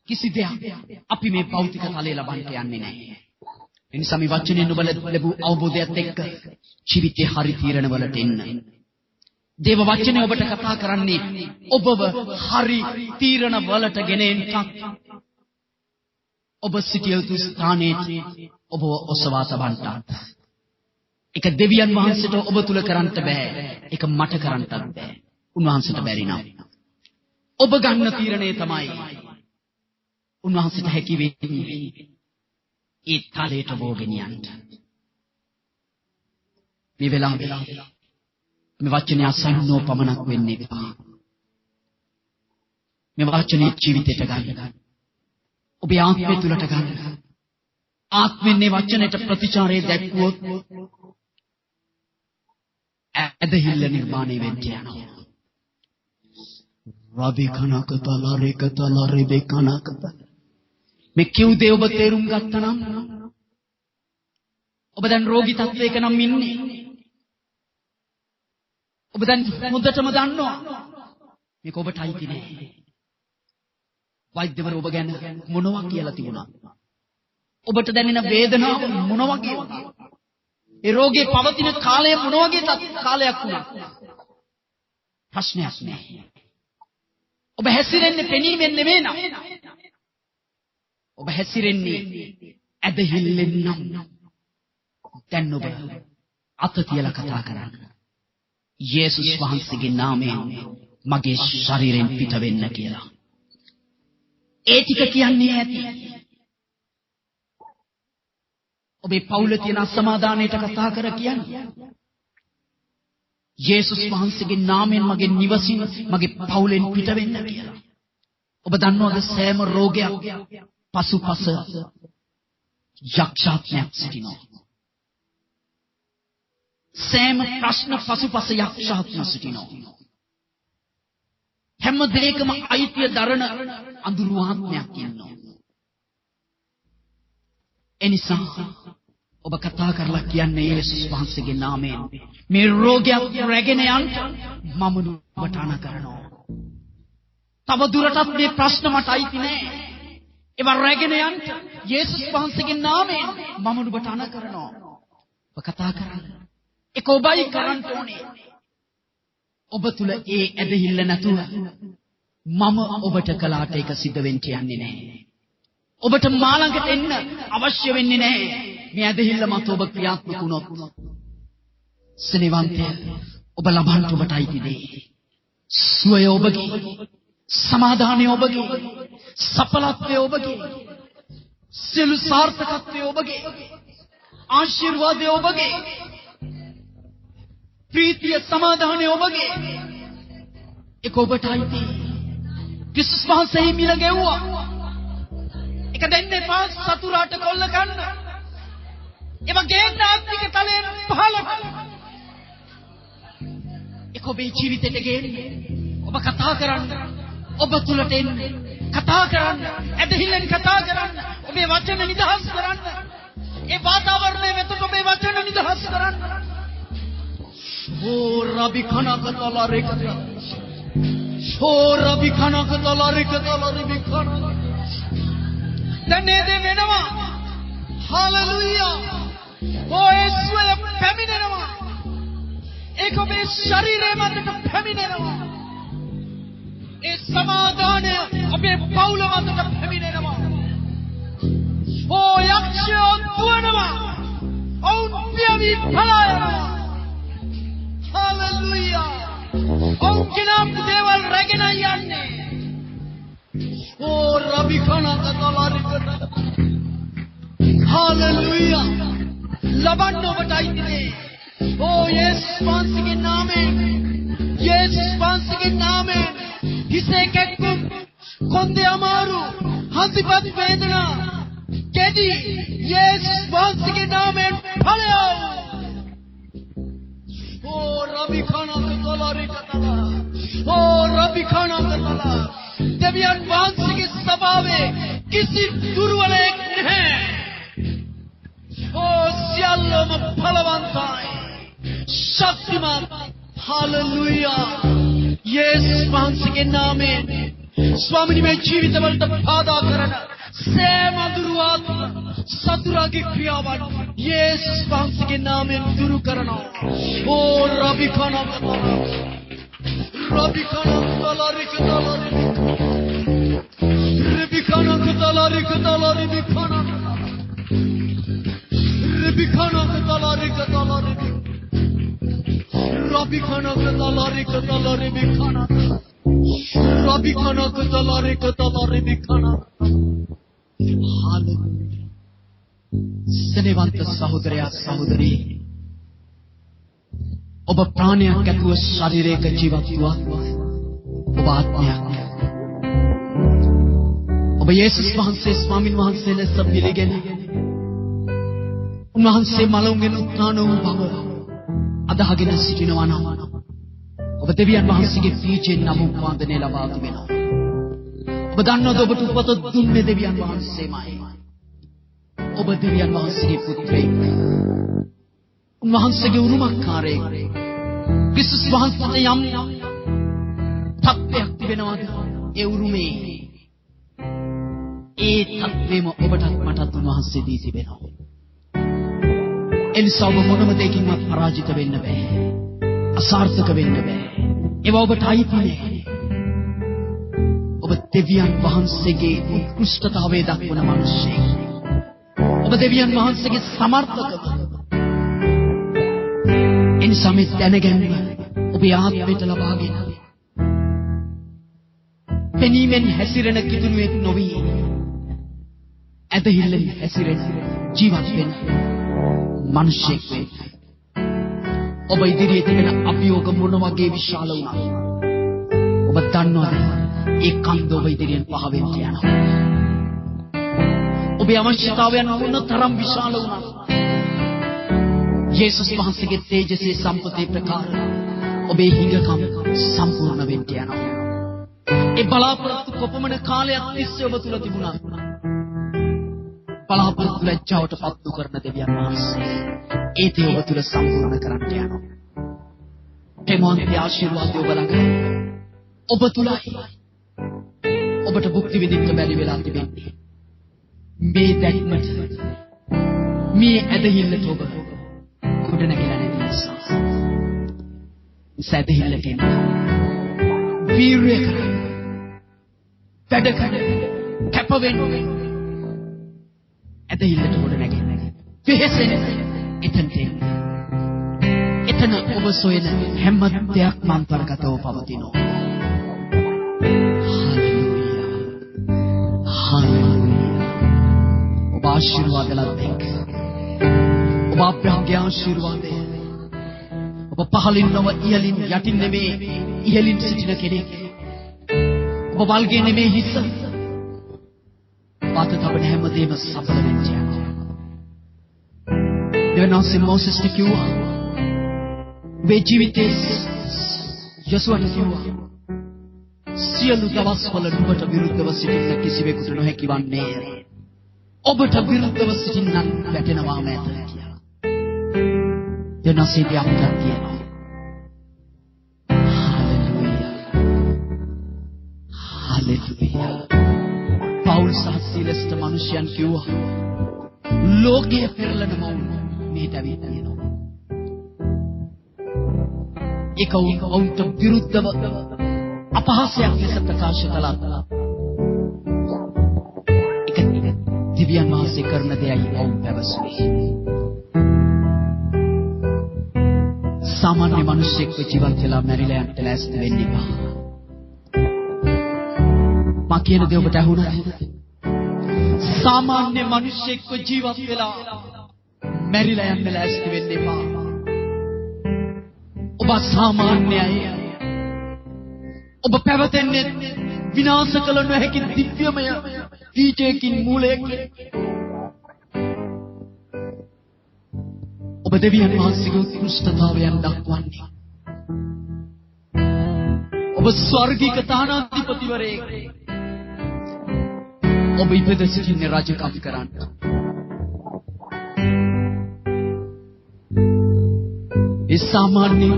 කිසි දෙයක් අපි මේ භෞතික තලයේ ලබන්න යන්නේ නැහැ. එනිසා මේ වචනයෙන් ඔබ ලැබූ අවබෝධයත් එක්ක ජීවිතේ හරි තීරණ වලට එන්න. දේව වචනේ ඔබට කතා කරන්නේ ඔබව හරි තීරණ වලට ගෙනෙන්නක්. ඔබ සිටිය යුතු ස්ථානයේ ඔබ ඔසවා තබන්නට. ඒක දෙවියන් වහන්සේට ඔබ තුල කරන්න බෑ. ඒක මට කරන්නත් බෑ. උන්වහන්සේට බැරි නම් ඔබ ගන්න තීරණය තමයි උන්වහන්සේට හැකි වෙන්නේ. ඒ තලයට බෝගෙන යන්න. මේ වෙලාවේ මේ වචනේ අසන්නෝ පමණක් වෙන්න එපා. මේ වචනේ ජීවිතයට ගන්න. ඔබේ ආත්මය තුලට ගන්න. ආත්මෙන් මේ වචනයට ප්‍රතිචාරය දැක්වුවොත් ඇදහිල්ල නිර්මාණය වෙන්න යනවා. රබිකනකතලරේකතලරේබේකනකත මේ කිව් දේ ඔබ තේරුම් ගත්තා නම් ඔබ දැන් රෝගී තත්වයක නම් ඉන්නේ. ඔබ දැන් හොඳටම දන්නවා මේක ඔබට අයිති නෑ. වෛද්‍යවරු ඔබ ගැන මොනවා කියලා තිබුණා? ඔබට දැනෙන වේදනාව මොනවා කියලාද? ඒ රෝගේ පවතින කාලය මොන වගේ කාලයක් වුණා? ප්‍රශ්නයක් නෑ. ඔබ හැසිරෙන්නේ පෙනීමෙන් නෙමෙයි නම්. ඔබ හැසිරෙන්නේ ඇදහිල්ලෙන් නම්. දැන් ඔබ අත තියලා කතා කරන්න. යේසුස් වහන්සේගේ නාමයෙන් මගේ ශරීරයෙන් පිට වෙන්න කියලා. ඒ ටික කියන්නේ ඇති. ඔබේ පවුලේ තියෙන අසමාදානයට කතා කර කියන්නේ. යේසුස් වහන්සේගේ නාමයෙන් මගේ නිවසින් මගේ පවුලෙන් පිට වෙන්න කියලා. ඔබ දන්නවද සෑම රෝගයක් පසුපස යක්ෂාත්මයක් සිටිනවා. සෑම ප්‍රශ්න පසුපස යක්ෂාත්ම සිටිනවා. හැම දෙයකම අයිතිය දරන අඳුරු ආත්මයක් ඉන්නවා. එනිසා ඔබ කතා කරලා කියන්නේ යේසුස් වහන්සේගේ නාමයෙන් මේ රෝගයක් රැගෙන යන්න මම නුඹට අණ කරනවා. තව දුරටත් මේ ප්‍රශ්න මට අයිති නෑ. ඒවා රැගෙන යන්න යේසුස් වහන්සේගේ නාමයෙන් මම නුඹට අණ කරනවා. ඔබ කතා කරන්න. ඒක ඔබයි කරන්න ඕනේ. ඔබ තුල ඒ ඇදහිල්ල නැතුව මම ඔබට කළාට ඒක සිද්ධ වෙන්න යන්නේ නැහැ. ඔබට මා ළඟට එන්න අවශ්‍ය වෙන්නේ නැහැ. මේ ඇදහිල්ල මත ඔබ ක්‍රියාත්මක වුණොත් සෙනෙවන්තය ඔබ ලබන්න ඔබට අයිති දේ. සුවය ඔබගේ, සමාධානය ඔබගේ, සඵලත්වය ඔබගේ, සියලු සාර්ථකත්වය ඔබගේ, ආශිර්වාදය ඔබගේ, ප්‍රීතිය සමාධානය ඔබගේ. ඒක ඔබට අයිති. ක්‍රිස්තුස් වහන්සේ මිල ගෙවුවා. ඒක දෙන්න එපා සතුරාට කොල්ල ගන්න. ඒව ගේන්න ආත්මික තලයෙන් පහළ කරන්න. ඒක ඔබේ ජීවිතයට ගේන්න. ඔබ කතා කරන්න. ඔබ තුලට එන්න. කතා කරන්න. ඇදහිල්ලෙන් කතා කරන්න. ඔබේ වචන නිදහස් කරන්න. ඒ වාතාවරණය වෙතට ඔබේ වචන නිදහස් කරන්න. ඕ රබි කනකතලා රේකත. ඕ රබි කනකතලා රේකතලා රබි කන. දැන් ඒ වෙනවා. හාලෙලූයා. ඕ యేసుය පැමිණෙනවා. ඒක ඔබේ ශරීරය මතට පැමිණෙනවා. ඒ සමාදානය ඔබේ පවුල මතට පැමිණෙනවා. ඕ යක්ෂයෝ දුවනවා. ඔවුන් පියවි පලා යනවා. හාලෙලූයා. ඔවුන් කිනම් දේවල් රැගෙන යන්නේ. ඕ රබි කනකතලාරිකට. හාලෙලූයා. ලබන්න ඔබට අයිතිනේ. ඕ යේසුස් වහන්සේගේ නාමයෙන්, යේසුස් වහන්සේගේ නාමයෙන් හිසේ කැක්කුම්, කොන්දේ අමාරු, හදිපත් වේදනා කෙටි යේසුස් වහන්සේගේ නාමයෙන් ඵලයෝ. ඕ රබි කනකතලාරිකතලා. ඕ රබි කනකතලා. දෙවියන් වහන්සේගේ ස්වභාවයේ කිසි දුර්වලයක් නැහැ. ඕ සියල්ලම බලවන්තයි, ශක්තිමත්. හාලෙලූයා. යේසුස් වහන්සේගේ නාමයෙන් ස්වාමීනි මේ ජීවිතවලට බාධා කරන සෑම දුර්වාත්ම සතුරාගේ ක්‍රියාවන් යේසුස් වහන්සේගේ නාමයෙන් දුරු කරනවා. ඕ රබි කනකතලා. රබි කනකතලා රිකතලා රබි කනකතලා රිකතලා රබි කනකතලා රබි කනකතලා රිකතලා රබි කනකතලා රිකතලා රබි කනකතලා රබි කනකතලා රිකතලා රබි කනකතලා. හාලෙලූයා. සෙනෙවන්ත සහෝදරයා සහෝදරී, ඔබ ප්‍රාණයක් ඇතුව ශරීරයක ජීවත් වුවත් ඔබ ආත්මයක්. ඔබ යේසුස් වහන්සේ ස්වාමීන් වහන්සේ ලෙස පිළිගෙන උන්වහන්සේ මලවුන්ගෙන් උත්ථාන වූ බව අදහගෙන සිටිනවා නම් ඔබ දෙවියන් වහන්සේගේ පීචෙන් නම් උපවාදනය ලබා තිබෙනවා. ඔබ දන්නවද ඔබට උපත දුන්නේ දෙවියන් වහන්සේමයි. ඔබ දෙවියන් වහන්සේගේ පුත්‍රයෙක්. උන්වහන්සේගේ උරුමකාරයෙක්. ක්‍රිස්තුස් වහන්සේට යම් තත්ත්වයක් තිබෙනවද? ඒ උරුමේ ඒ තත්ත්වෙම ඔබටත් මටත් උන්වහන්සේ දී තිබෙනවා. එනිසා ඔබ මොනම දෙයකින්වත් පරාජිත වෙන්න බෑ. අසාර්ථක වෙන්න බෑ. ඒවා ඔබට අයිති නෑ. ඔබ දෙවියන් වහන්සේගේ උත්කෘෂ්ඨතාවය දක්වන මිනිසෙක්. ඔබ දෙවියන් වහන්සේගේ සමර්ථකව. එනිසා මේ දැනගැනීම ඔබේ ආත්මයට ලබාගෙන පෙනීමෙන් හැසිරෙන කිදුණුවෙක් නොවි ඇදහිල්ලෙන් හැසිරෙන ජීවත් වෙන මිනිසෙක් වෙන්න. ඔබ ඉදිරියේ තිබෙන අභියෝග මොන වගේ විශාල වුණත් ඔබ දන්නවද ඒ කන්ද ඔබ ඉදිරියෙන් පහ වෙන්න යනවා. ඔබේ අවශ්‍යතාවයන් මොන තරම් විශාල වුණත් යේසුස් වහන්සේගේ තේජසේ සම්පතේ ප්‍රකාර ඔබේ හිඟකම් සම්පූර්ණ වෙන්න යනවා. ඒ බලාපොරොත්තු කොපමණ කාලයක් තිස්සේ ඔබ තුල තිබුණා. බලාපොරොත්තු ලැජ්ජාවට පත් කරන දෙවියන් වහන්සේ ඒ දේ ඔබ තුල සම්පූර්ණ කරන්න යනවා. ප්‍රේමවන්ත ආශිර්වාදය ඔබ ළඟ ඔබ තුලයි. ඔබට භුක්ති විඳින්න බැරි වෙලා තිබෙන්නේ මේ දැක්මට, මේ ඇදහිල්ලට ඔබ ගොඩ නැගිලා නැති. නිසා. සැදහිල්ලට එන්න. වීරය කරන්න. වැඩ කරන්න. කැප වෙන්න. ඇදහිල්ලට ගොඩ නැගෙන්න. වෙහෙසෙන්න. එතනට එන්න. එතන ඔබ සොයන හැම දෙයක්ම අන්තර්ගතව පවතිනවා. ඔබ ආශිර්වාද ලබෙක්. ඔබ අප්‍රහාම්ගේ ආශිර්වාදය. ඔබ පහලින් නොව ඉහලින් යටින් නෙමේ ඉහලින් සිටින කෙනෙක්. ඔබ වල්ගේ නෙමේ හිස. පාත තබන හැමදේම සඵල වෙන්න යනවා. දෙවනෝසේ මොසෙස්ට කිව්වා. ඔබේ ජීවිතයේ යසුවට කිව්වා. සියලු දවස්වල නුඹට විරුද්ධව සිටින්න කිසිවෙකුට නොහැකි වන්නේ. ඔබට විරුද්ධව සිටින්නන් වැටෙනවාම ඇත කියලා. දෙනසෙදි අපට කියනවා. හalleluya. හalleluya. පෞල් සහ සීලස්ට මිනිසයන් කිව්වා. ලෝකයේ පෙරලන මවුන් මෙහෙට ඇවිත් තියෙනවා. ඒක වුන්ට විරුද්ධව අපහාසයක් ලෙස ප්‍රකාශ කළා. ඒක දිව්‍යන් වහන්සේ කරන දෙයයි ඔවුන් පැවසුවේ. සාමාන්‍ය මිනිසෙක්ව ජීවත් වෙලා මැරිලා යන්න ලෑස්ති වෙන්න එපා. මා කියන දේ ඔබට අහුණාද? සාමාන්‍ය මිනිසෙක්ව ජීවත් වෙලා මැරිලා යන්න ලෑස්ති වෙන්න එපා. ඔබ සාමාන්‍යයි. ඔබ පැවතෙන්නේ විනාශ කළ නොහැකි දිව්‍යමය බීජයකින් මූලයකින්. ඔබ දෙවියන් වහන්සේගේ උත්කෘෂ්ඨතාවයන් දක්වන්නේ. ඔබ ස්වර්ගික තානාධිපතිවරයෙක්. ඔබ ඉපද සිටින්නේ රජකම් කරන්න. ඒ සාමාන්‍ය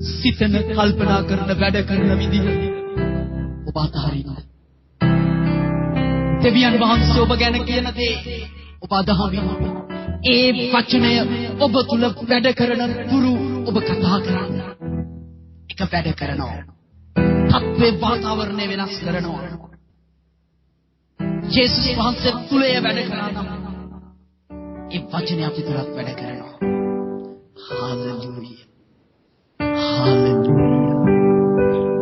සිතන කල්පනා කරන වැඩ කරන විදිහ ඔබ අතහරින්න. දෙවියන් වහන්සේ ඔබ ගැන කියන දේ ඔබ අදහමින් ඒ වචනය ඔබ තුල වැඩ කරන තුරු ඔබ කතා කරන්න. එක වැඩ කරනවා. තත්ත්වේ වාතාවරණය වෙනස් කරනවා. ජේසුස් වහන්සේ තුලේ වැඩ කරනවා. ඒ වචනය අපි තුලත් වැඩ කරනවා. හalleluya. හalleluya.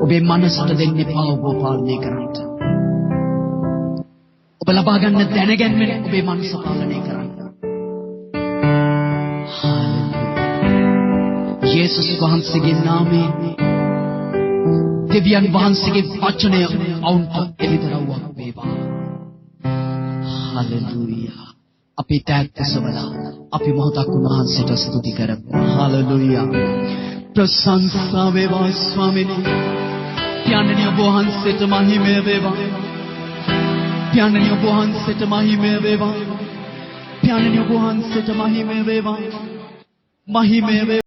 ඔබේ මනසට දෙන්න එපා ඔබ පාලනය කරන්න. ඔබ ලබා ගන්න දැනගැන්මෙන් ඔබේ මනස පාලනය කරන්න. හalleluya. යේසුස් වහන්සේගේ නාමයෙන් දෙවියන් වහන්සේගේ වචනය අවුන්ට එළිදරව්වක් වේවා. හalleluya. අපි තාත්තසවලා අපි මොහොතක් උන්වහන්සේට ස්තුති කරමු. හalleluya. ප්‍රශංසා වේවා ස්වාමීනි. ත්‍යානනි ඔබ වහන්සේට මහිමය වේවා. ත්‍යානනි ඔබ වහන්සේට මහිමය වේවා. ත්‍යානනි ඔබ වහන්සේට මහිමය වේවා. මහිමය